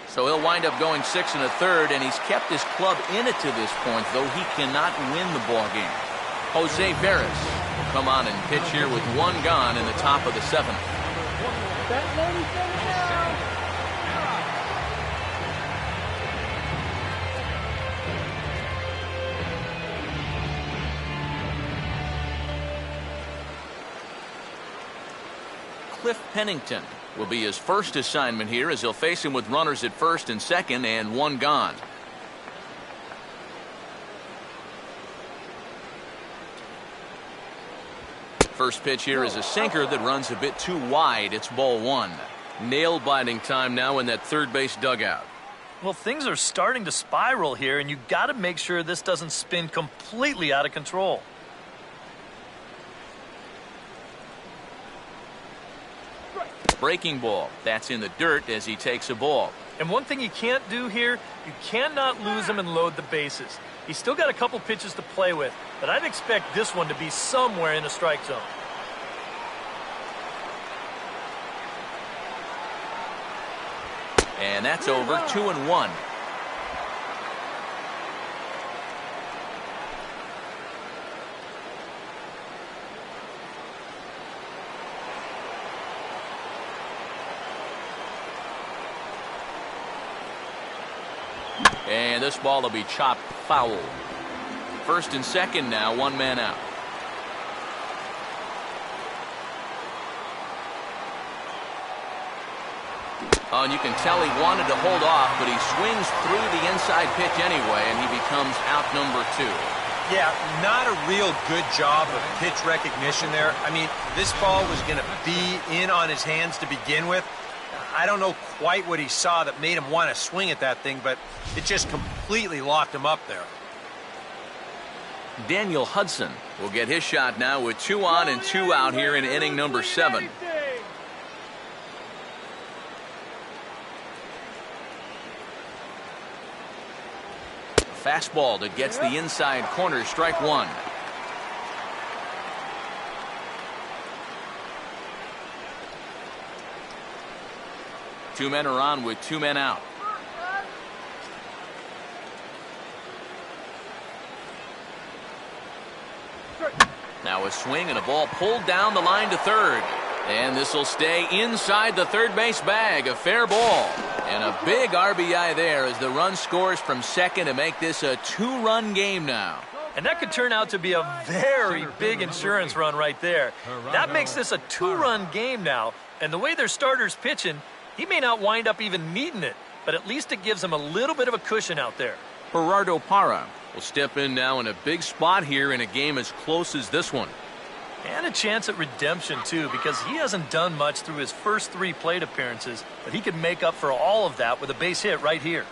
So he'll wind up going 6 1/3, and he's kept his club in it to this point, though he cannot win the ball game. Jose Veras will come on and pitch here with 1 gone in the top of the 7th. That lady said it now. Cliff Pennington will be his first assignment here as he'll face him with runners at first and second and 1 gone. First pitch here is a sinker that runs a bit too wide. It's ball 1. Nail-biting time now in that third base dugout. Well, things are starting to spiral here, and you've got to make sure this doesn't spin completely out of control. Breaking ball. That's in the dirt as he takes a ball. And one thing you can't do here, you cannot lose him and load the bases. He's still got a couple pitches to play with, but I'd expect this one to be somewhere in the strike zone. And that's over. 2-1. And this ball will be chopped foul. First and second now, one man out. Oh, and you can tell he wanted to hold off, but he swings through the inside pitch anyway, and he becomes out number 2. Yeah, not a real good job of pitch recognition there. I mean, this ball was going to be in on his hands to begin with. I don't know quite what he saw that made him want to swing at that thing, but it just completely locked him up there. Daniel Hudson will get his shot now with 2 on and 2 out here in inning number 7. Fastball that gets the inside corner, strike 1. Two men are on with 2 men out. Now a swing and a ball pulled down the line to third. And this will stay inside the third base bag. A fair ball. And a big RBI there as the run scores from second to make this a 2-run game now. And that could turn out to be a very big insurance run right there. That makes this a 2-run game now. And the way their starter's pitching, he may not wind up even needing it. But at least it gives him a little bit of a cushion out there. Gerardo Parra will step in now in a big spot here in a game as close as this one. And a chance at redemption, too, because he hasn't done much through his first 3 plate appearances, but he could make up for all of that with a base hit right here.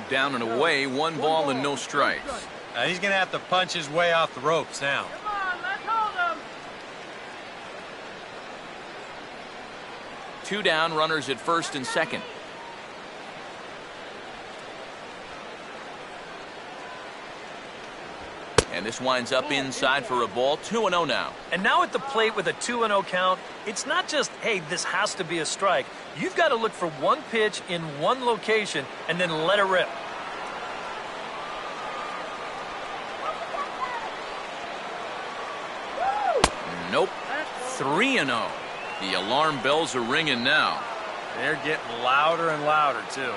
Down and away, 1 ball and no strikes. He's going to have to punch his way off the ropes now. Come on, let's hold him. 2 down, runners at first and second. And this winds up inside for a ball. 2-0 now. And now at the plate with a 2-0 count, it's not just, hey, this has to be a strike. You've got to look for one pitch in one location and then let it rip. Nope. 3-0. The alarm bells are ringing now. They're getting louder and louder, too.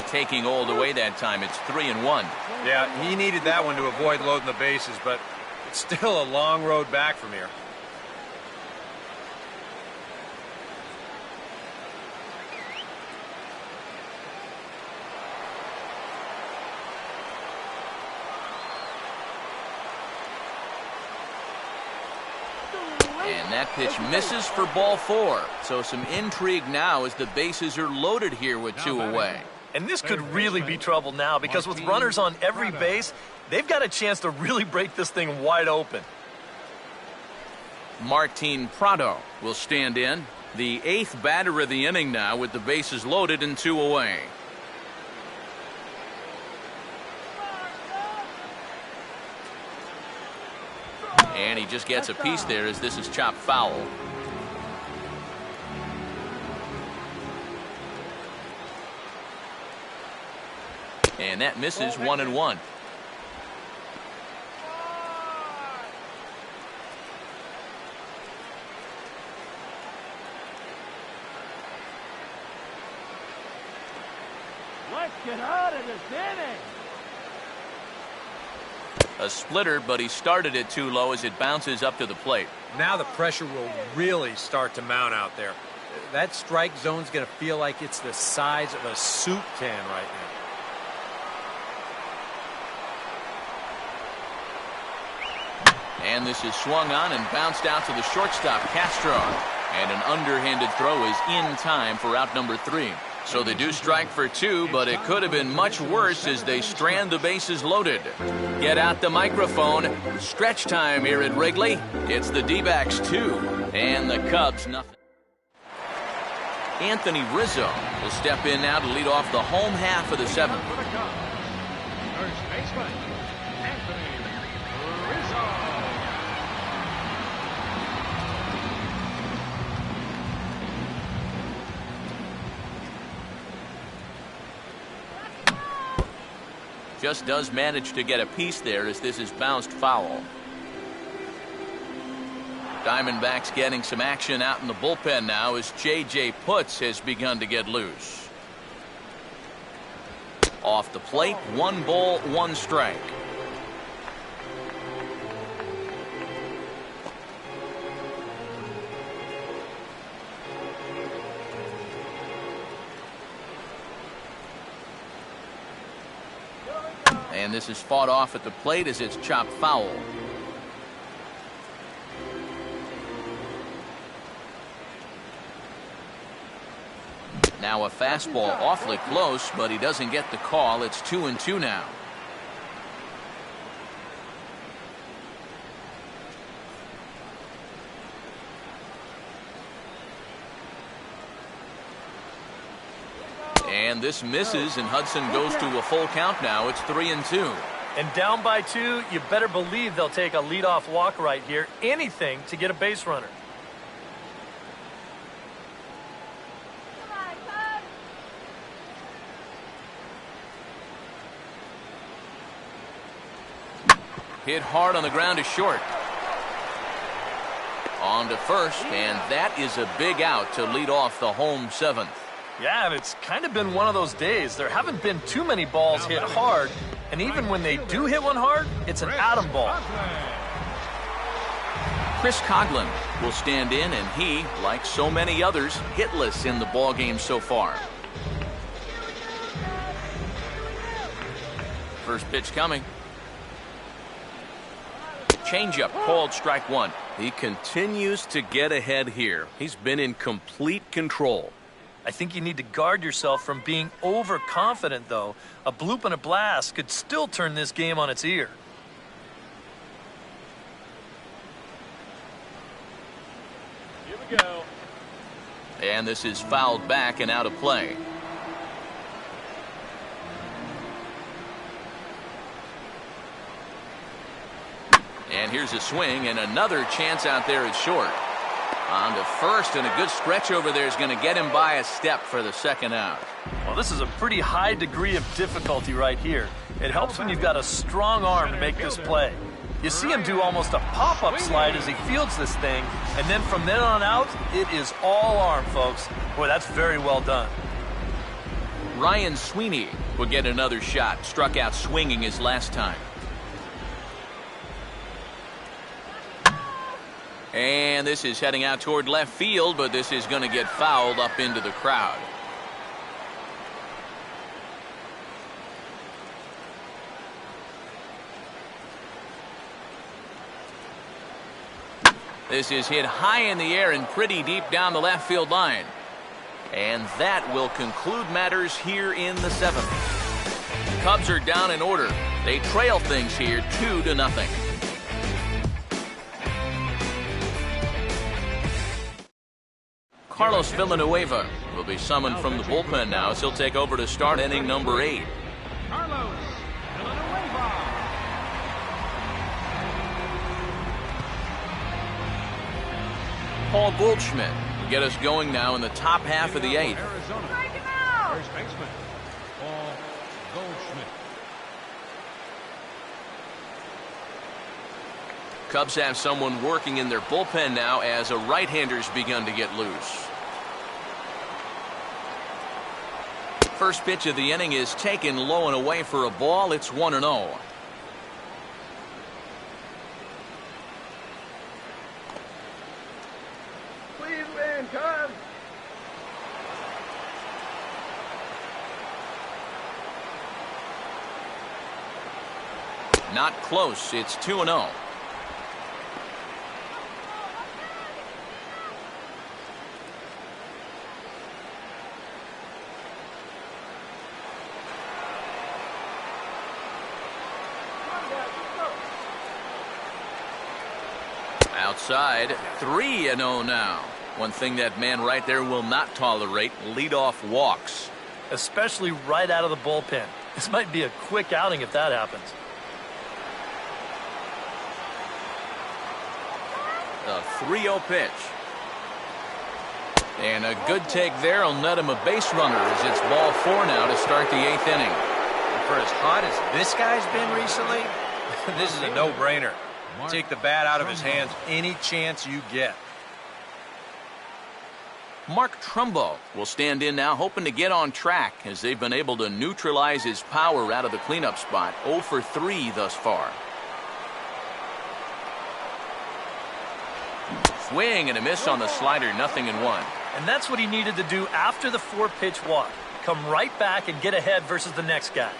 Taking Old away that time. It's 3-1. Yeah, he needed that one to avoid loading the bases, but it's still a long road back from here. And that pitch misses for ball 4. So some intrigue now as the bases are loaded here with 2 away. And this could really be trouble now because with runners on every base, they've got a chance to really break this thing wide open. Martin Prado will stand in. The 8th batter of the inning now with the bases loaded and 2 away. And he just gets a piece there as this is chopped foul. And that misses. 1-1. Let's get out of this inning. A splitter, but he started it too low as it bounces up to the plate. Now the pressure will really start to mount out there. That strike zone's going to feel like it's the size of a soup can right now. And this is swung on and bounced out to the shortstop, Castro. And an underhanded throw is in time for out number 3. So they do strike for 2, but it could have been much worse as they strand the bases loaded. Get out the microphone. Stretch time here at Wrigley. It's the D-backs 2 and the Cubs nothing. Anthony Rizzo will step in now to lead off the home half of the 7th. First baseman, Anthony Rizzo. Just does manage to get a piece there as this is bounced foul. Diamondbacks getting some action out in the bullpen now as J.J. Putz has begun to get loose. Off the plate, 1 ball, 1 strike. And this is fought off at the plate as it's chopped foul. Now a fastball awfully close, but he doesn't get the call. It's 2-2 now. And this misses, and Hudson goes to a full count now. It's 3-2. And down by 2, you better believe they'll take a leadoff walk right here. Anything to get a base runner. Hit hard on the ground to short. On to first, and that is a big out to lead off the home 7th. Yeah, and it's kind of been one of those days. There haven't been too many balls hit hard, and even when they do hit one hard, it's an atom ball. Chris Coghlan will stand in, and he, like so many others, hitless in the ballgame so far. First pitch coming. Changeup called strike 1. He continues to get ahead here. He's been in complete control. I think you need to guard yourself from being overconfident, though. A bloop and a blast could still turn this game on its ear. Here we go. And this is fouled back and out of play. And here's a swing, and another chance out there at short. On to first, and a good stretch over there is going to get him by a step for the second out. Well, this is a pretty high degree of difficulty right here. It helps when you've got a strong arm to make this play. You see him do almost a pop-up slide as he fields this thing, and then from then on out, it is all arm, folks. Boy, that's very well done. Ryan Sweeney will get another shot. Struck out swinging his last time. And this is heading out toward left field, but this is going to get fouled up into the crowd. This is hit high in the air and pretty deep down the left field line. And that will conclude matters here in the 7th. Cubs are down in order. They trail things here 2-0. Carlos Villanueva will be summoned from the bullpen now as he'll take over to start inning number 8. Carlos Villanueva. Paul Goldschmidt will get us going now in the top half of the 8th. Arizona. Strike him out. First baseman, Paul Goldschmidt. Cubs have someone working in their bullpen now as a right-hander's begun to get loose. First pitch of the inning is taken low and away for a ball. It's 1-0. Please win, Cubs. Not close. It's 2-0. Outside, 3-0 now. One thing that man right there will not tolerate, leadoff walks. Especially right out of the bullpen. This might be a quick outing if that happens. The 3-0 pitch. And a good take there will net him a base runner as it's ball 4 now to start the 8th inning. For as hot as this guy's been recently, this is a no-brainer. Take the bat out of his hands any chance you get. Mark Trumbo will stand in now, hoping to get on track as they've been able to neutralize his power out of the cleanup spot. 0 for 3 thus far. Swing and a miss on the slider, 0-1. And that's what he needed to do after the 4-pitch walk. Come right back and get ahead versus the next guy.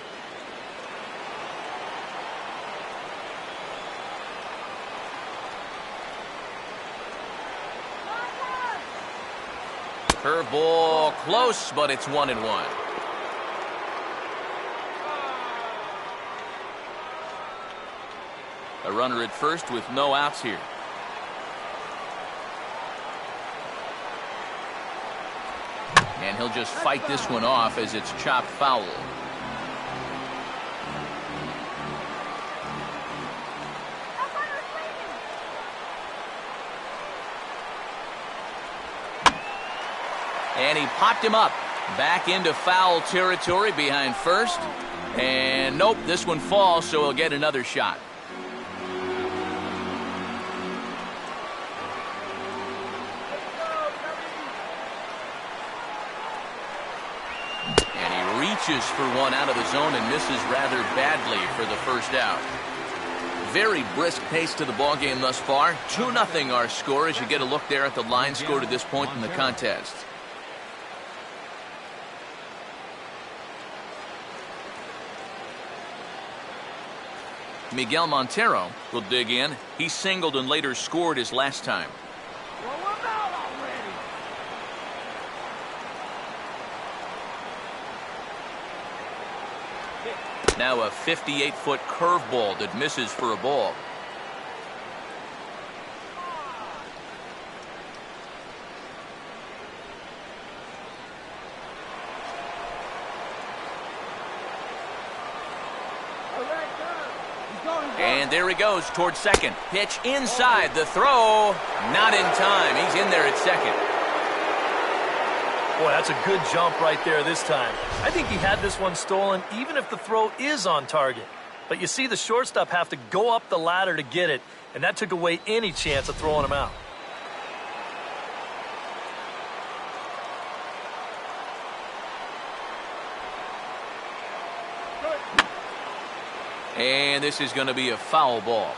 Curveball close, but it's 1-1. A runner at first with no outs here. And he'll just fight this one off as it's chopped foul. And he popped him up. Back into foul territory behind first. And nope, this one falls, so he'll get another shot. And he reaches for one out of the zone and misses rather badly for the first out. Very brisk pace to the ballgame thus far. 2-0 our score as you get a look there at the line score to this point in the contest. Miguel Montero will dig in. He singled and later scored his last time. Now a 58-foot curveball that misses for a ball. And there he goes towards second. Pitch inside. The throw. Not in time. He's in there at second. Boy, that's a good jump right there this time. I think he had this one stolen even if the throw is on target. But you see the shortstop have to go up the ladder to get it, and that took away any chance of throwing him out. And this is going to be a foul ball.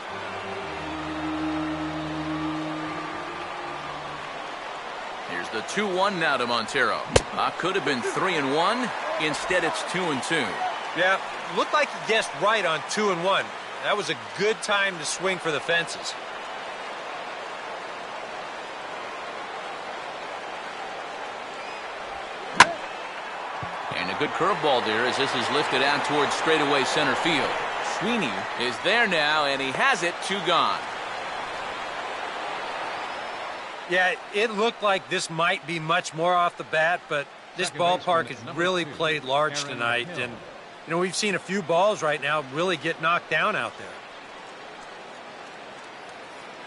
Here's the 2-1 now to Montero. Could have been 3-1. Instead, it's 2-2. Yeah, looked like he guessed right on 2-1. That was a good time to swing for the fences. And a good curveball there as this is lifted out towards straightaway center field. Sweeney is there now, and he has it. 2 gone. Yeah, it looked like this might be much more off the bat, but this ballpark has really played large tonight. And, you know, we've seen a few balls right now really get knocked down out there.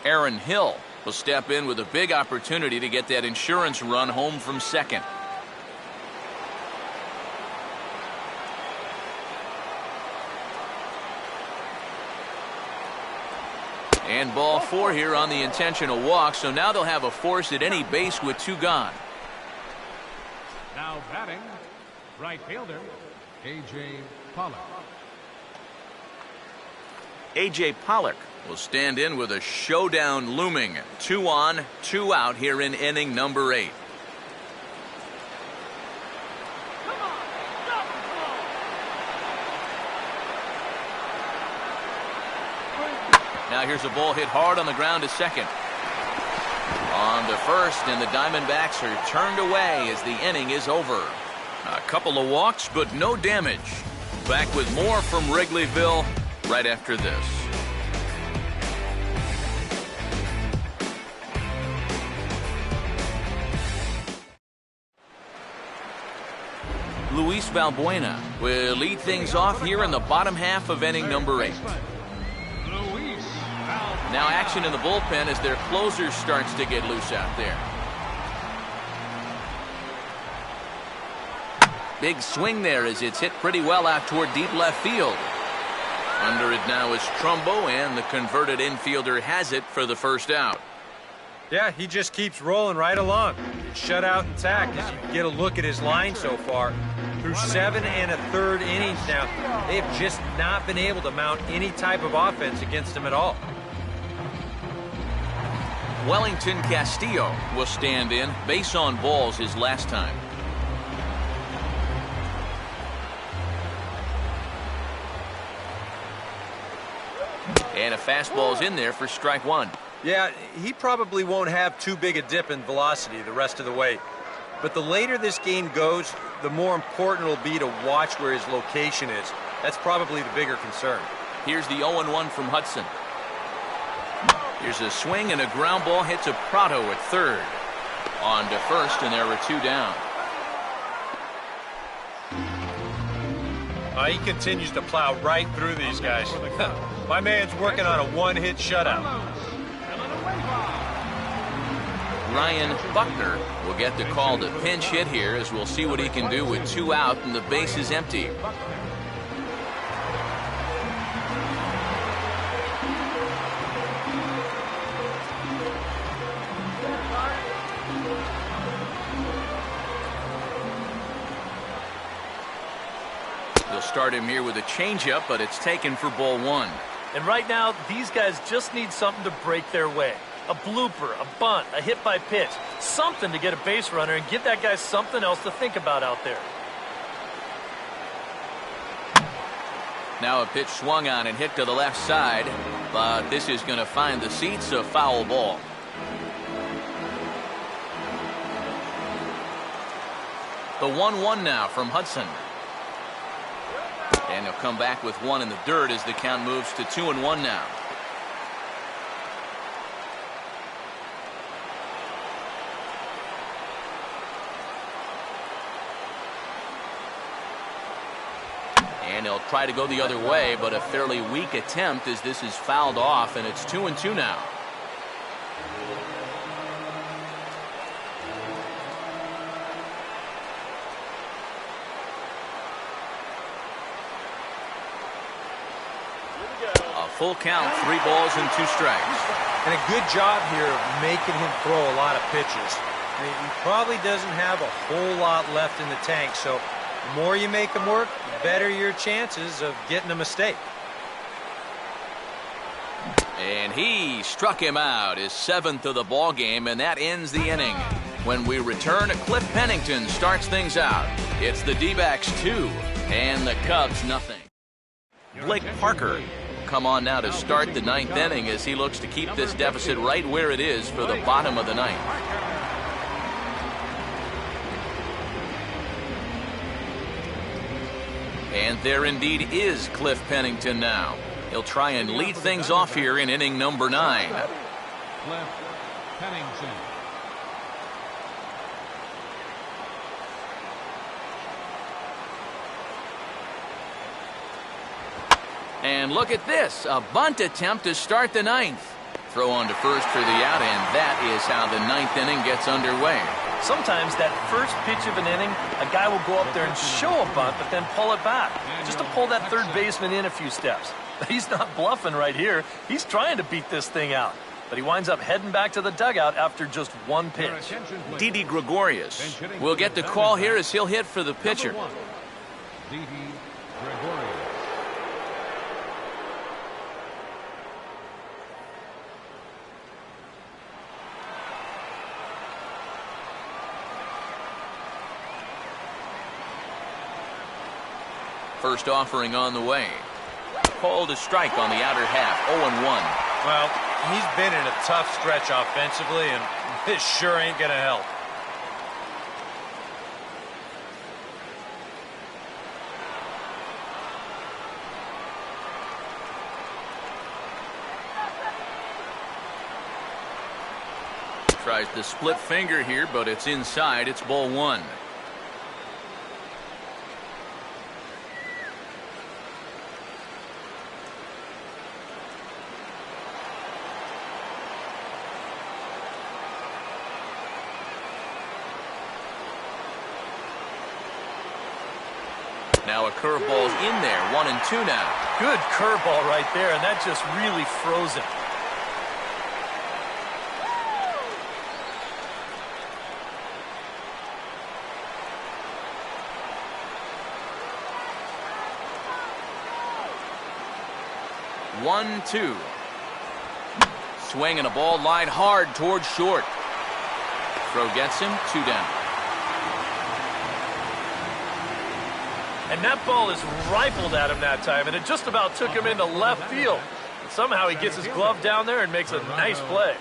Aaron Hill will step in with a big opportunity to get that insurance run home from second. And ball 4 here on the intentional walk, so now they'll have a force at any base with 2 gone. Now batting, right fielder, A.J. Pollock. A.J. Pollock will stand in with a showdown looming. 2 on, 2 out here in inning number 8. Now here's a ball hit hard on the ground to second. On to first, and the Dimondbacks are turned away as the inning is over. A couple of walks, but no damage. Back with more from Wrigleyville right after this. Luis Valbuena will lead things off here in the bottom half of inning number 8. Now action in the bullpen as their closer starts to get loose out there. Big swing there as it's hit pretty well out toward deep left field. Under it now is Trumbo, and the converted infielder has it for the first out. Yeah, he just keeps rolling right along. Shut out intact as you get a look at his line so far. Through 7 1/3 innings now, they have just not been able to mount any type of offense against him at all. Wellington Castillo will stand in. Base on balls his last time. And a fastball's in there for strike 1. Yeah, he probably won't have too big a dip in velocity the rest of the way. But the later this game goes, the more important it'll be to watch where his location is. That's probably the bigger concern. Here's the 0-1 from Hudson. Here's a swing and a ground ball hits a Prado at third. On to first, and there are 2 down. He continues to plow right through these guys. My man's working on a one-hit shutout. Ryan Buckner will get the call to pinch hit here, as we'll see what he can do with 2 out and the base is empty. They'll start him here with a changeup, but it's taken for ball 1. And right now, these guys just need something to break their way. A blooper, a bunt, a hit by pitch, something to get a base runner and give that guy something else to think about out there. Now a pitch swung on and hit to the left side, but this is going to find the seats, a foul ball. The 1-1 now from Hudson. And he'll come back with 1 in the dirt as the count moves to 2-1 now. And he'll try to go the other way, but a fairly weak attempt as this is fouled off, and it's 2-2 now. A full count, 3 balls and 2 strikes. And a good job here of making him throw a lot of pitches. He probably doesn't have a whole lot left in the tank, so the more you make him work, the better your chances of getting a mistake. And he struck him out, his 7th of the ball game, and that ends the inning. When we return, Cliff Pennington starts things out. It's the D-backs 2 and the Cubs nothing. Blake Parker come on now to start the 9th inning as he looks to keep this deficit right where it is for the bottom of the 9th. And there indeed is Cliff Pennington now. He'll try and lead things off here in inning number 9. Cliff Pennington. And look at this, a bunt attempt to start the 9th. Throw on to first for the out, and that is how the 9th inning gets underway. Sometimes that first pitch of an inning, a guy will go up there and show a bunt, but then pull it back, just to pull that third baseman in a few steps. He's not bluffing right here. He's trying to beat this thing out, but he winds up heading back to the dugout after just 1 pitch. Didi Gregorius will get the call here as he'll hit for the pitcher. Didi Gregorius. First offering on the way. Called a strike on the outer half, 0-1. Well, he's been in a tough stretch offensively, and this sure ain't going to help. Tries to split finger here, but it's inside. It's ball one. Now a curveball's in there. 1-2 now. Good curveball right there, and that just really froze him. One, two. Swing and a ball lined hard towards short. Throw gets him. 2 down. And that ball is rifled at him that time, and it just about took him into left field. And somehow he gets his glove down there and makes a nice play.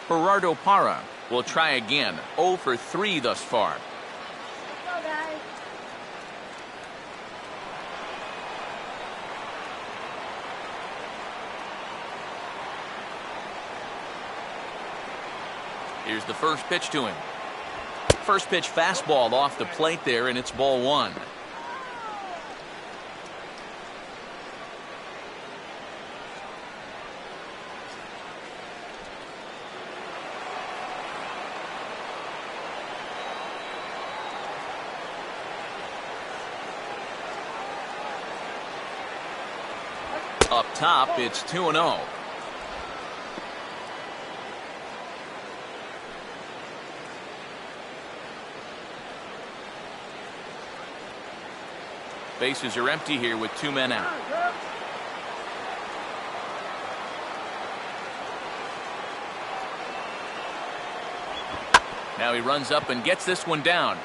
Gerardo Parra will try again. 0 for 3 thus far. Here's the first pitch to him. First pitch fastball off the plate there, and it's ball one. Up top, it's 2-0. Bases are empty here with 2 men out. Now he runs up and gets this one down.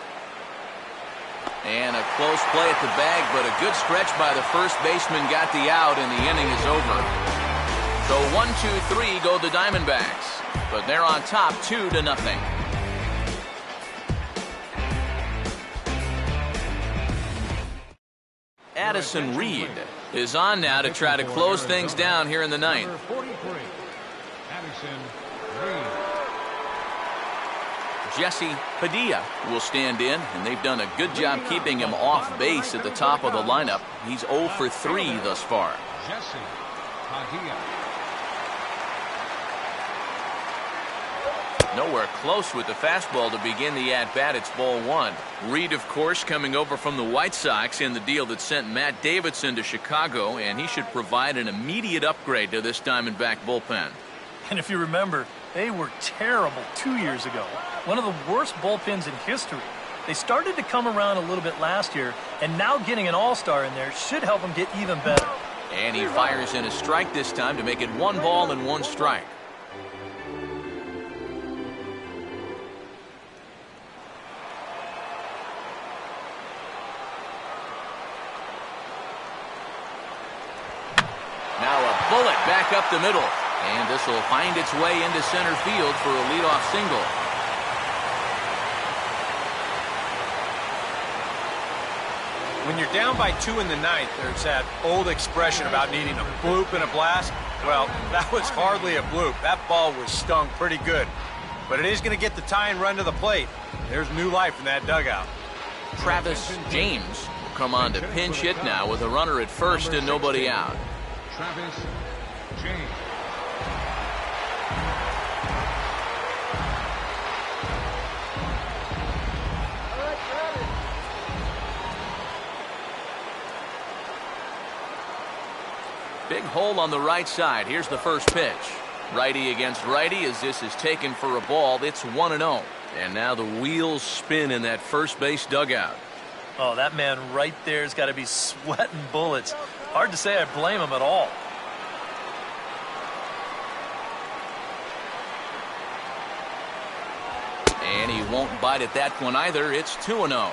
And a close play at the bag, but a good stretch by the first baseman got the out, and the inning is over. So 1-2-3 go the Diamondbacks, but they're on top 2-0. Addison Reed is on now to try to close things down here in the ninth. Jesse Padilla will stand in, and they've done a good job keeping him off base at the top of the lineup. He's 0 for 3 thus far. Jesse Padilla. Nowhere close with the fastball to begin the at-bat. It's ball one. Reed, of course, coming over from the White Sox in the deal that sent Matt Davidson to Chicago, and he should provide an immediate upgrade to this Diamondback bullpen. And if you remember, they were terrible 2 years ago. One of the worst bullpens in history. They started to come around a little bit last year, and now getting an all-star in there should help them get even better. And he fires in a strike this time to make it 1 ball and 1 strike. Bullet back up the middle, and this will find its way into center field for a leadoff single. When you're down by 2 in the ninth, there's that old expression about needing a bloop and a blast. Well, that was hardly a bloop. That ball was stung pretty good. But it is going to get the tying run to the plate. There's new life in that dugout. Travis James will come on to pinch hit now with a runner at first and nobody out. Travis James. Big hole on the right side. Here's the first pitch. Righty against righty as this is taken for a ball. It's 1-0. And now the wheels spin in that first base dugout. Oh, that man right there's got to be sweating bullets. Hard to say I blame him at all. And he won't bite at that one either. It's 2-0.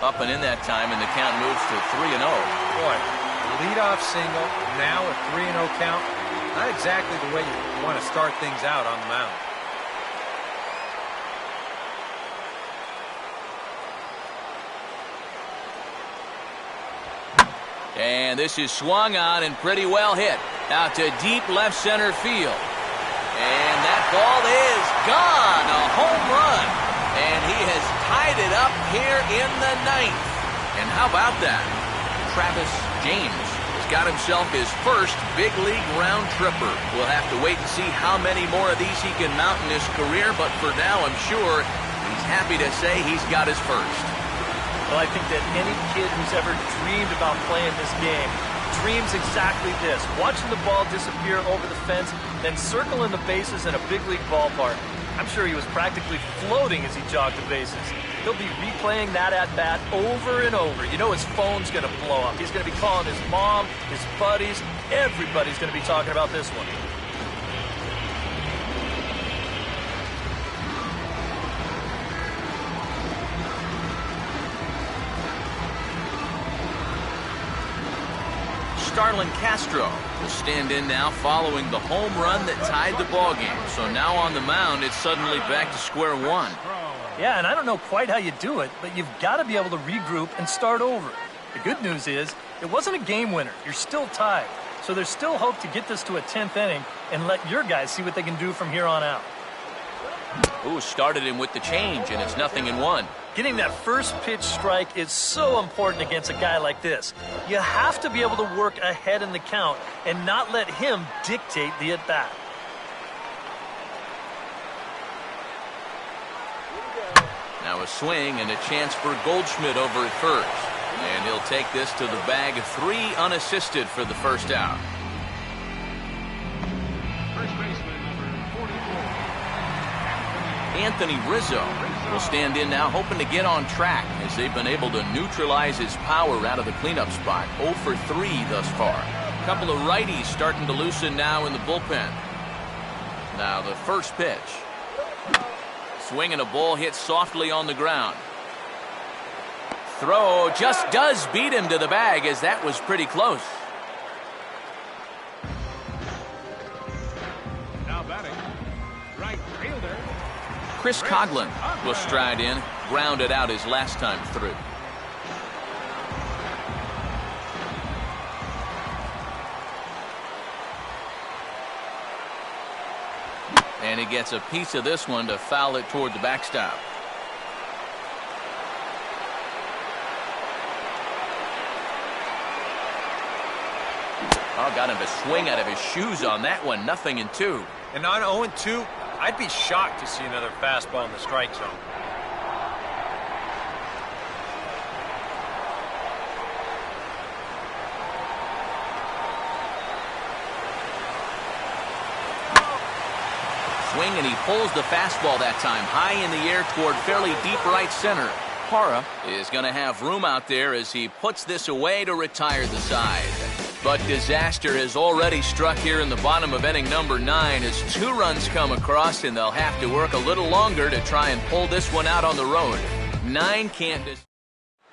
Up and in that time, and the count moves to 3-0. Boy, leadoff single, now a 3-0 count. Not exactly the way you want to start things out on the mound. And this is swung on and pretty well hit. Out to deep left center field. And that ball is gone. A home run. And he has tied it up here in the 9th. And how about that? Travis James has got himself his first big league round tripper. We'll have to wait and see how many more of these he can mount in his career, but for now I'm sure he's happy to say he's got his first. Well, I think that any kid who's ever dreamed about playing this game dreams exactly this. Watching the ball disappear over the fence, then circling the bases in a big league ballpark. I'm sure he was practically floating as he jogged the bases. He'll be replaying that at-bat over and over. You know his phone's going to blow up. He's going to be calling his mom, his buddies. Everybody's going to be talking about this one. Starlin Castro will stand in now following the home run that tied the ball game. So now on the mound, it's suddenly back to square one. Yeah, and I don't know quite how you do it, but you've got to be able to regroup and start over. The good news is, it wasn't a game winner. You're still tied. So there's still hope to get this to a 10th inning and let your guys see what they can do from here on out. Ooh, started him with the change, and it's 0-1. Getting that first pitch strike is so important against a guy like this. You have to be able to work ahead in the count and not let him dictate the at-bat. Now a swing and a chance for Goldschmidt over at first. And he'll take this to the bag of 3 unassisted for the first out. First baseman, number 44. Anthony Rizzo will stand in now, hoping to get on track as they've been able to neutralize his power out of the cleanup spot. 0 for 3 thus far. A couple of righties starting to loosen now in the bullpen. Now the first pitch. Swing and a ball hit softly on the ground. Throw just does beat him to the bag, as that was pretty close. Now batting, right fielder. Chris Coughlin will stride in, grounded out his last time through. And he gets a piece of this one to foul it toward the backstop. Oh, got him to swing out of his shoes on that one. 0-2. And on 0-2, I'd be shocked to see another fastball in the strike zone. Swing, and he pulls the fastball that time high in the air toward fairly deep right center. Parra is going to have room out there as he puts this away to retire the side. But disaster has already struck here in the bottom of inning number 9 as 2 runs come across, and they'll have to work a little longer to try and pull this one out on the road. 9 can't.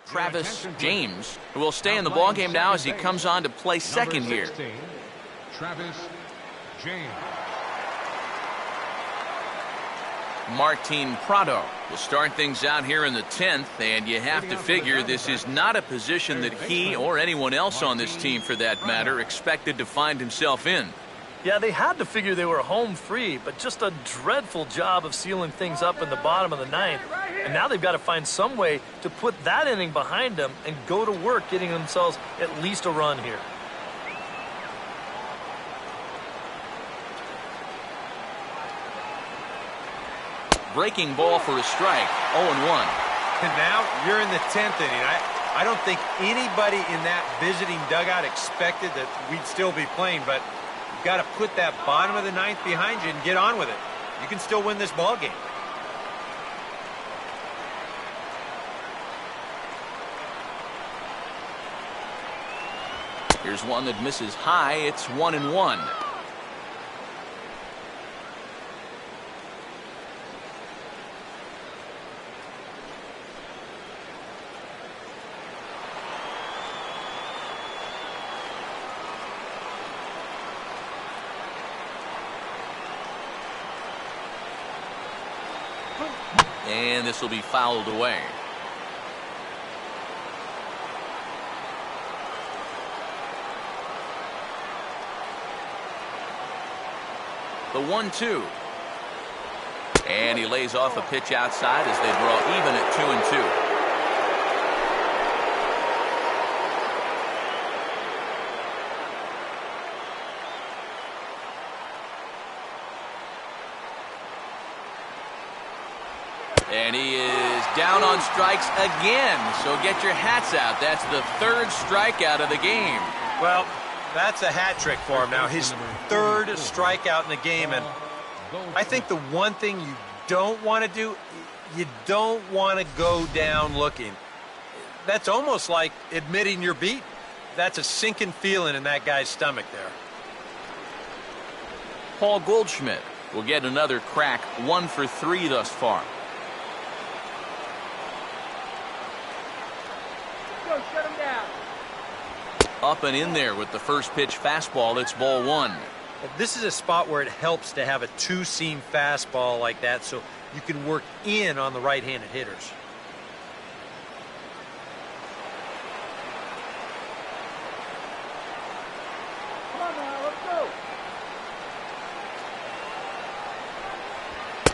Travis James will stay in the ballgame now as he comes on to play second here. Travis James. Martin Prado will start things out here in the 10th, and you have to figure this is not a position that he or anyone else on this team, for that matter, expected to find himself in. Yeah, they had to figure they were home free, but just a dreadful job of sealing things up in the bottom of the 9th. And now they've got to find some way to put that inning behind them and go to work getting themselves at least a run here. Breaking ball for a strike. 0-1. And now you're in the 10th inning. I don't think anybody in that visiting dugout expected that we'd still be playing, but you've got to put that bottom of the 9th behind you and get on with it. You can still win this ball game. Here's one that misses high. It's 1-1. And this will be fouled away. The 1-2. And he lays off a pitch outside as they draw even at 2-2. And he is down on strikes again. So get your hats out. That's the third strikeout of the game. Well, that's a hat trick for him now. His third strikeout in the game. And I think the one thing you don't want to do, you don't want to go down looking. That's almost like admitting you're beat. That's a sinking feeling in that guy's stomach there. Paul Goldschmidt will get another crack, 1 for 3 thus far. Go, shut him down. Up and in there with the first pitch fastball. It's ball 1. This is a spot where it helps to have a two-seam fastball like that so you can work in on the right-handed hitters. Come on now, let's go.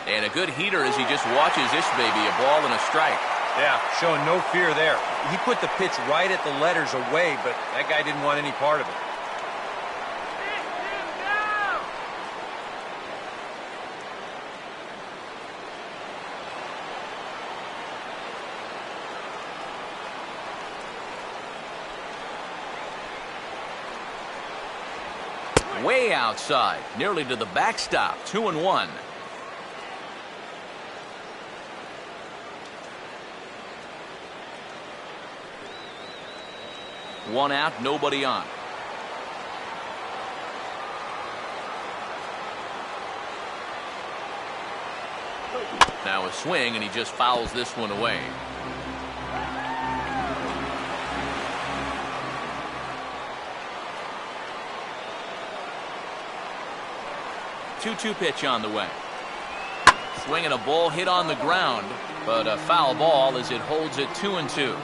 And a good heater as he just watches this baby, a ball and a strike. Yeah, showing no fear there. He put the pitch right at the letters away, but that guy didn't want any part of it. Hit him down. Way outside, nearly to the backstop, 2-1. One out, nobody on. Now a swing, and he just fouls this one away. Two-two pitch on the way. Swinging a ball hit on the ground, but a foul ball as it holds it 2-2.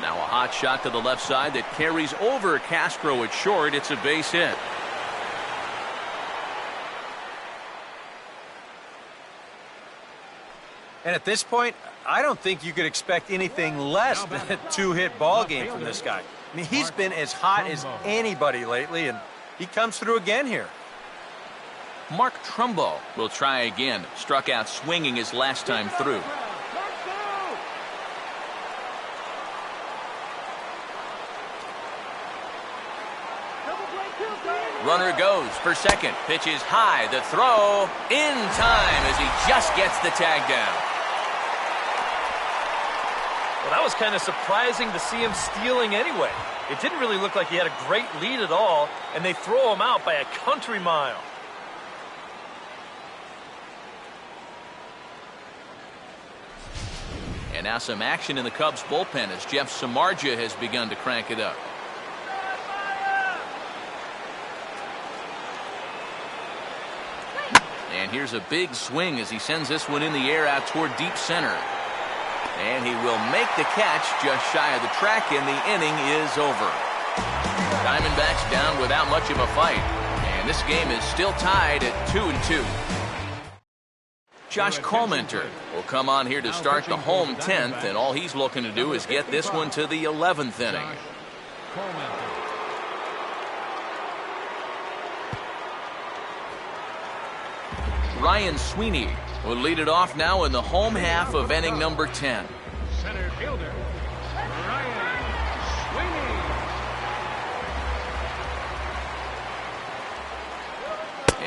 Now a hot shot to the left side that carries over Castro at short. It's a base hit. And at this point, I don't think you could expect anything less than a two-hit ball game from this guy. I mean, he's been as hot as anybody lately, and he comes through again here. Mark Trumbo will try again. Struck out swinging his last time through. Runner goes for second. Pitch is high. The throw in time as he just gets the tag down. Well, that was kind of surprising to see him stealing anyway. It didn't really look like he had a great lead at all, and they throw him out by a country mile. And now some action in the Cubs bullpen as Jeff Samardzija has begun to crank it up. And here's a big swing as he sends this one in the air out toward deep center. And he will make the catch just shy of the track, and the inning is over. Diamondbacks down without much of a fight. And this game is still tied at 2-2. Josh Comenter will come on here to start the home 10th, and all he's looking to do is get this one to the 11th inning. Ryan Sweeney will lead it off now in the home half of inning number 10. Center fielder, Ryan Sweeney.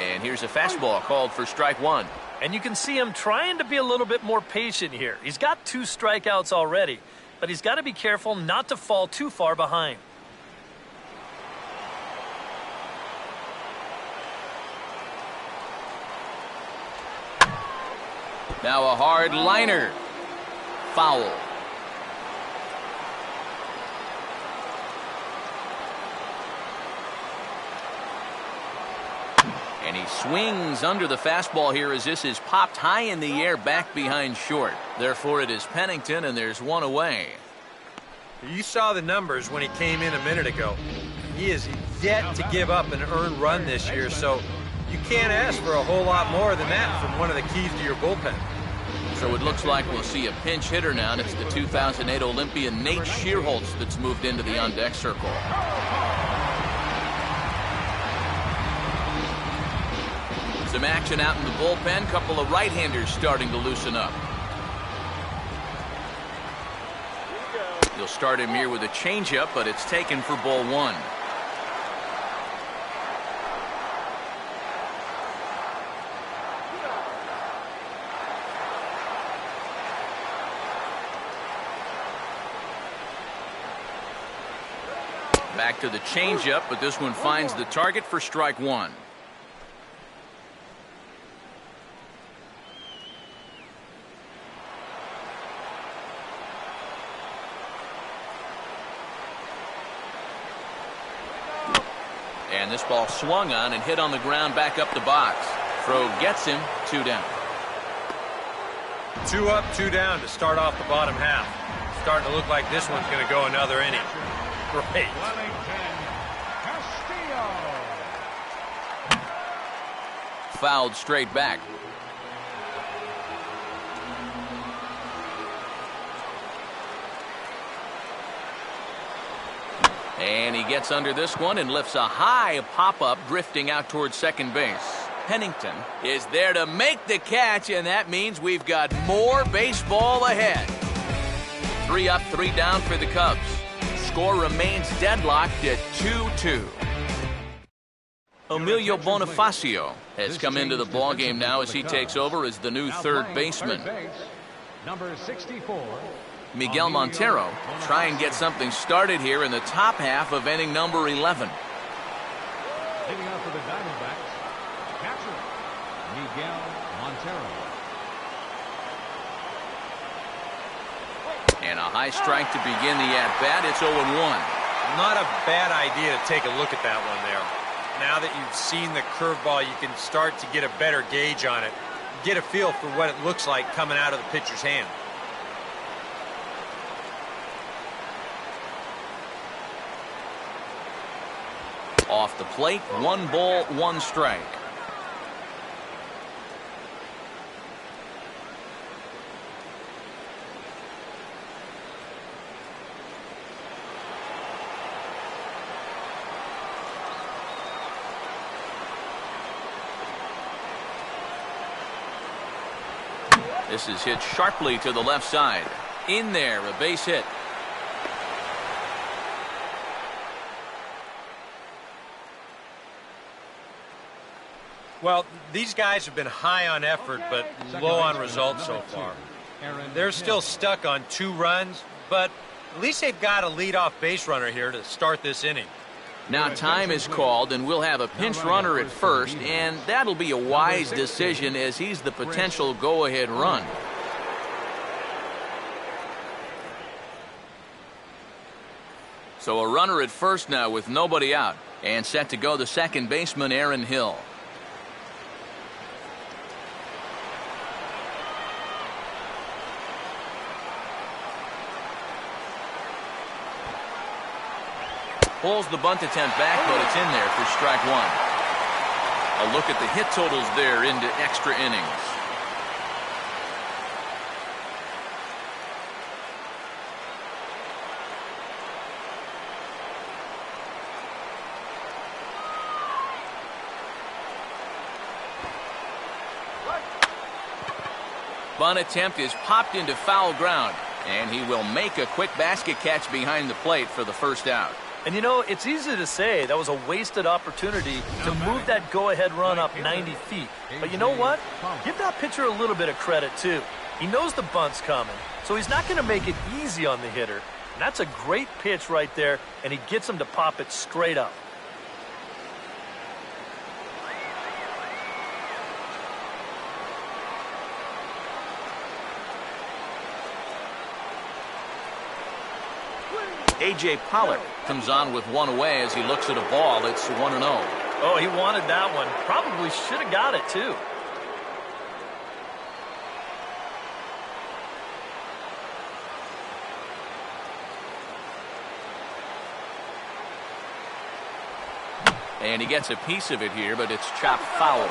And here's a fastball called for strike 1. And you can see him trying to be a little bit more patient here. He's got 2 strikeouts already, but he's got to be careful not to fall too far behind. Now a hard liner. Foul. And he swings under the fastball here as this is popped high in the air back behind short. Therefore, it is Pennington, and there's one away. You saw the numbers when he came in a minute ago. He is yet to give up an earned run this year, so you can't ask for a whole lot more than that from one of the keys to your bullpen. So it looks like we'll see a pinch hitter now, and it's the 2008 Olympian Nate Shearholtz that's moved into the on-deck circle. Some action out in the bullpen. Couple of right-handers starting to loosen up. You'll start him here with a changeup, but it's taken for ball one. Back to the changeup, but this one finds the target for strike one. And this ball swung on and hit on the ground back up the box. Throw gets him, 2 down. 2 up, 2 down to start off the bottom half. Starting to look like this one's going to go another inning. Great. Fouled straight back. And he gets under this one and lifts a high pop-up drifting out towards second base. Pennington is there to make the catch, and that means we've got more baseball ahead. 3 up, 3 down for the Cubs. Score remains deadlocked at 2-2. Emilio Bonifacio has come into the ballgame now as he takes over as the new third baseman. Number 64. Miguel Montero try and get something started here in the top half of inning number 11. Leading out for the Dimondbacks, catcher Miguel Montero. And a high strike to begin the at-bat. It's 0-1. Not a bad idea to take a look at that one there. Now that you've seen the curveball, you can start to get a better gauge on it. Get a feel for what it looks like coming out of the pitcher's hand. Off the plate, 1 ball, 1 strike. This is hit sharply to the left side. In there, a base hit. Well, these guys have been high on effort, but low on results so far. They're still stuck on 2 runs, but at least they've got a leadoff base runner here to start this inning. Now time is called, and we'll have a pinch runner at first, and that'll be a wise decision as he's the potential go-ahead run. So a runner at first now with nobody out, and set to go the second baseman, Aaron Hill. Pulls the bunt attempt back, but it's in there for strike 1. A look at the hit totals there into extra innings. Bunt attempt is popped into foul ground, and he will make a quick basket catch behind the plate for the first out. And you know, it's easy to say that was a wasted opportunity to move that go-ahead run up 90 feet. But you know what? Give that pitcher a little bit of credit, too. He knows the bunt's coming, so he's not going to make it easy on the hitter. And that's a great pitch right there, and he gets him to pop it straight up. A.J. Pollock comes on with 1 away as he looks at a ball. It's 1-0. Oh, he wanted that one. Probably should have got it, too. And he gets a piece of it here, but it's chopped foul.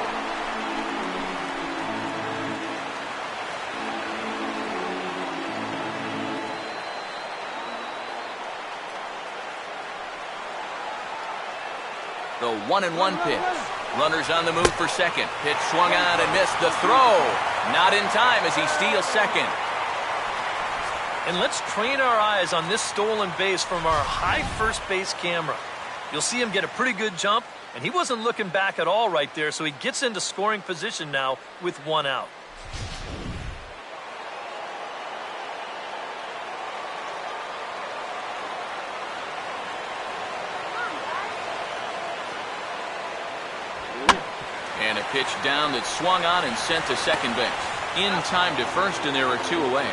The 1-1 pitch. Runners on the move for second. Pitch swung on and missed. The throw. Not in time as he steals second. And let's train our eyes on this stolen base from our high first base camera. You'll see him get a pretty good jump, and he wasn't looking back at all right there, so he gets into scoring position now with one out. And a pitch down that swung on and sent to second base. In time to first, and there are two away.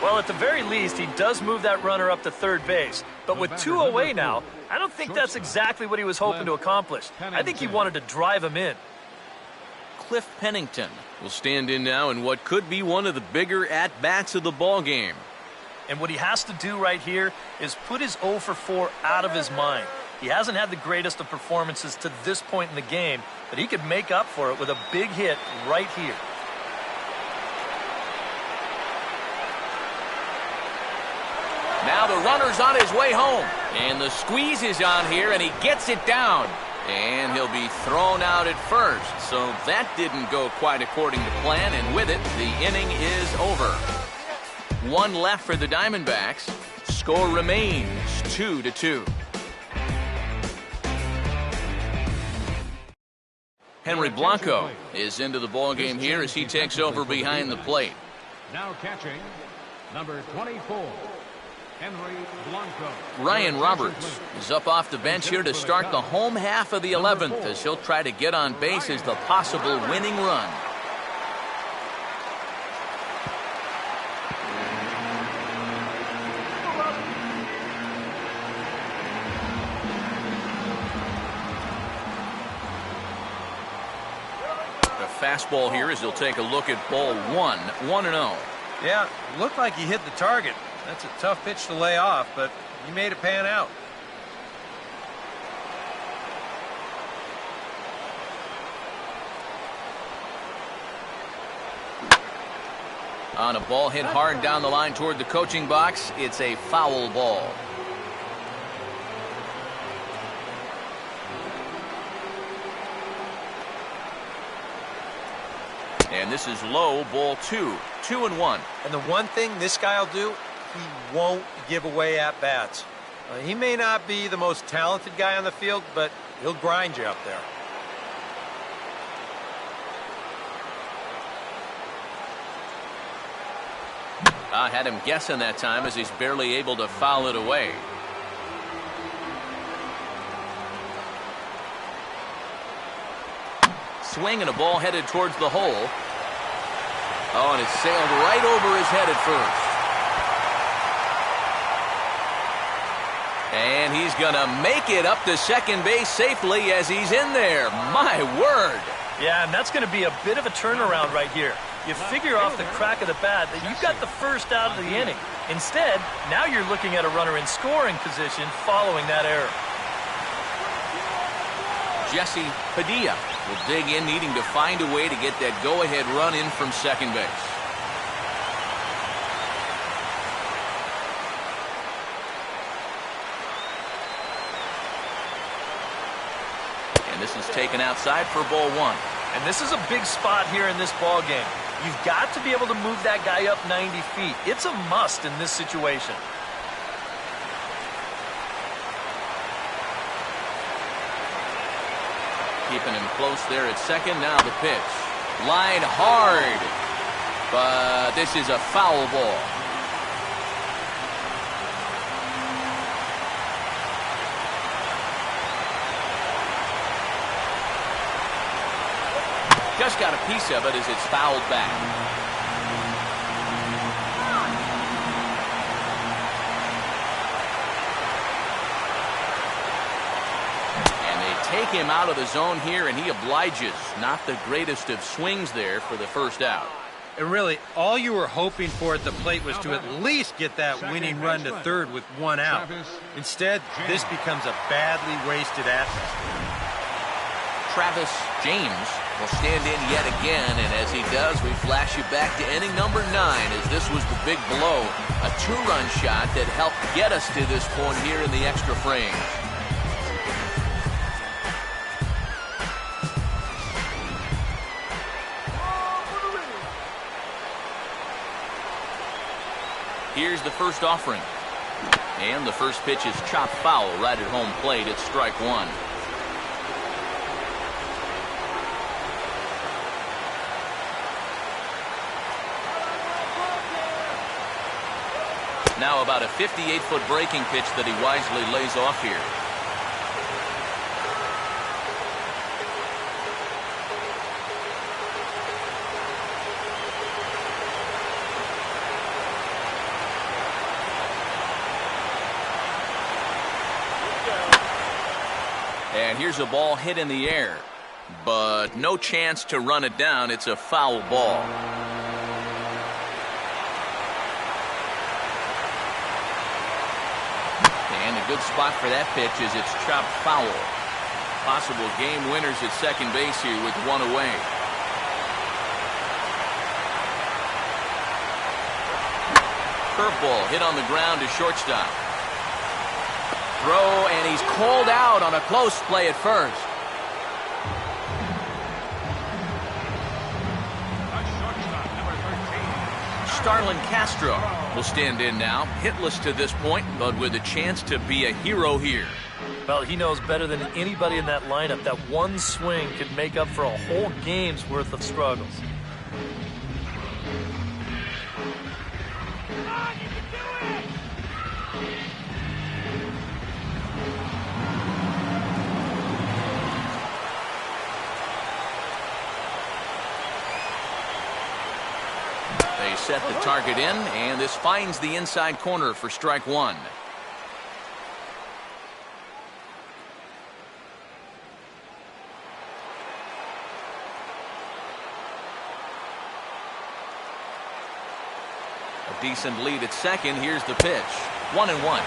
Well, at the very least, he does move that runner up to third base. But with two away now, I don't think that's exactly what he was hoping to accomplish. I think he wanted to drive him in. Cliff Pennington will stand in now in what could be one of the bigger at-bats of the ball game. And what he has to do right here is put his 0 for 4 out of his mind. He hasn't had the greatest of performances to this point in the game, but he could make up for it with a big hit right here. Now the runner's on his way home. And the squeeze is on here, and he gets it down. And he'll be thrown out at first. So that didn't go quite according to plan, and with it, the inning is over. One left for the Diamondbacks. Score remains 2-2. Henry Blanco is into the ballgame here as he takes over behind the plate. Now catching, number 24, Henry Blanco. Ryan Roberts is up off the bench here to start the home half of the 11th as he'll try to get on base as the possible winning run. Fastball here as he'll take a look at ball 1-0. Yeah, looked like he hit the target. That's a tough pitch to lay off, but he made it pan out. On a ball hit hard down the line toward the coaching box, it's a foul ball. And this is low, ball 2, 2-1. And the one thing this guy will do, he won't give away at-bats. He may not be the most talented guy on the field, but he'll grind you up there. I had him guessing that time as he's barely able to foul it away. Swing and a ball headed towards the hole. Oh, and it sailed right over his head at first. And he's going to make it up to second base safely as he's in there. My word. Yeah, and that's going to be a bit of a turnaround right here. You figure off the crack of the bat that you've got the first out of the inning. Instead, now you're looking at a runner in scoring position following that error. Jesse Padilla will dig in, needing to find a way to get that go-ahead run in from second base. And this is taken outside for ball 1. And this is a big spot here in this ball game. You've got to be able to move that guy up 90 feet. It's a must in this situation. Keeping him close there at second. Now the pitch. Line hard. But this is a foul ball. Just got a piece of it as it's fouled back. take him out of the zone here, and he obliges. Not the greatest of swings there for the first out. And really, all you were hoping for at the plate was to at least get that winning run to third with one out. Instead, this becomes a badly wasted asset. Travis James will stand in yet again, and as he does, we flash you back to inning number 9, as this was the big blow, a 2-run shot that helped get us to this point here in the extra frame. Here's the first offering. And the first pitch is chopped foul right at home plate. It's strike 1. Now about a 58-foot breaking pitch that he wisely lays off here. And here's a ball hit in the air, but no chance to run it down. It's a foul ball. And a good spot for that pitch is it's chopped foul. Possible game winners at second base here with one away. Curveball hit on the ground to shortstop. Throw, and he's called out on a close play at first. Starlin Castro will stand in now, hitless to this point, but with a chance to be a hero here. Well, he knows better than anybody in that lineup that one swing could make up for a whole game's worth of struggles. They set the target in, and this finds the inside corner for strike 1. A decent lead at second. Here's the pitch. 1-1.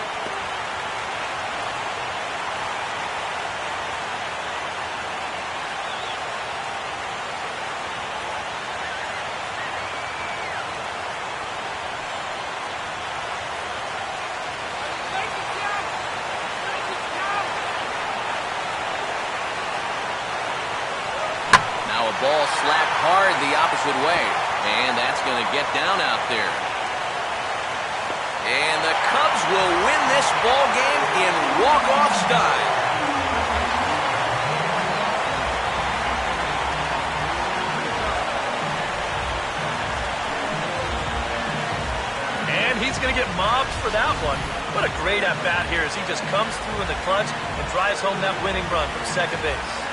Ball slapped hard the opposite way, and that's going to get down out there. And the Cubs will win this ball game in walk-off style. And he's going to get mobbed for that one. What a great at-bat here as he just comes through in the clutch and drives home that winning run from second base.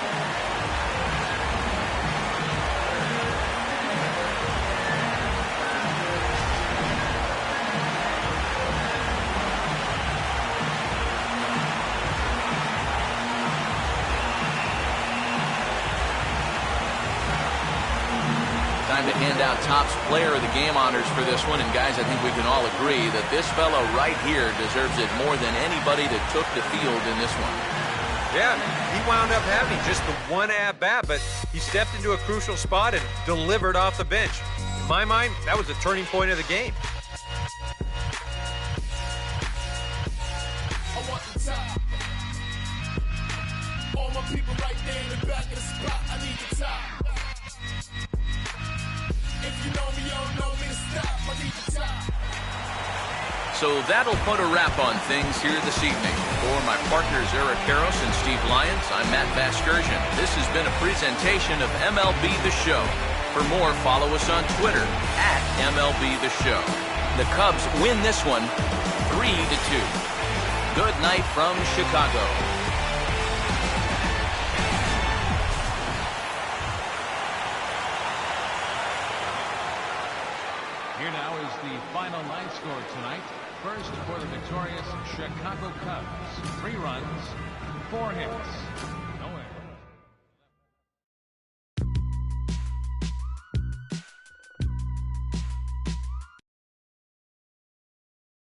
Time to hand out Topps Player of the Game honors for this one. And guys, I think we can all agree that this fellow right here deserves it more than anybody that took the field in this one. Yeah, he wound up having just the one at-bat, but he stepped into a crucial spot and delivered off the bench. In my mind, that was the turning point of the game. I want the top. All my people right there in the back of the spot. I need the top. If you know me, you don't know me to stop. I need the top. So that'll put a wrap on things here this evening. For my partners Eric Karros and Steve Lyons, I'm Matt Vasgersian. This has been a presentation of MLB The Show. For more, follow us on Twitter @MLB The Show. The Cubs win this one 3-2. Good night from Chicago. Here now is the final line score tonight. First for the victorious Chicago Cubs. 3 runs, 4 hits.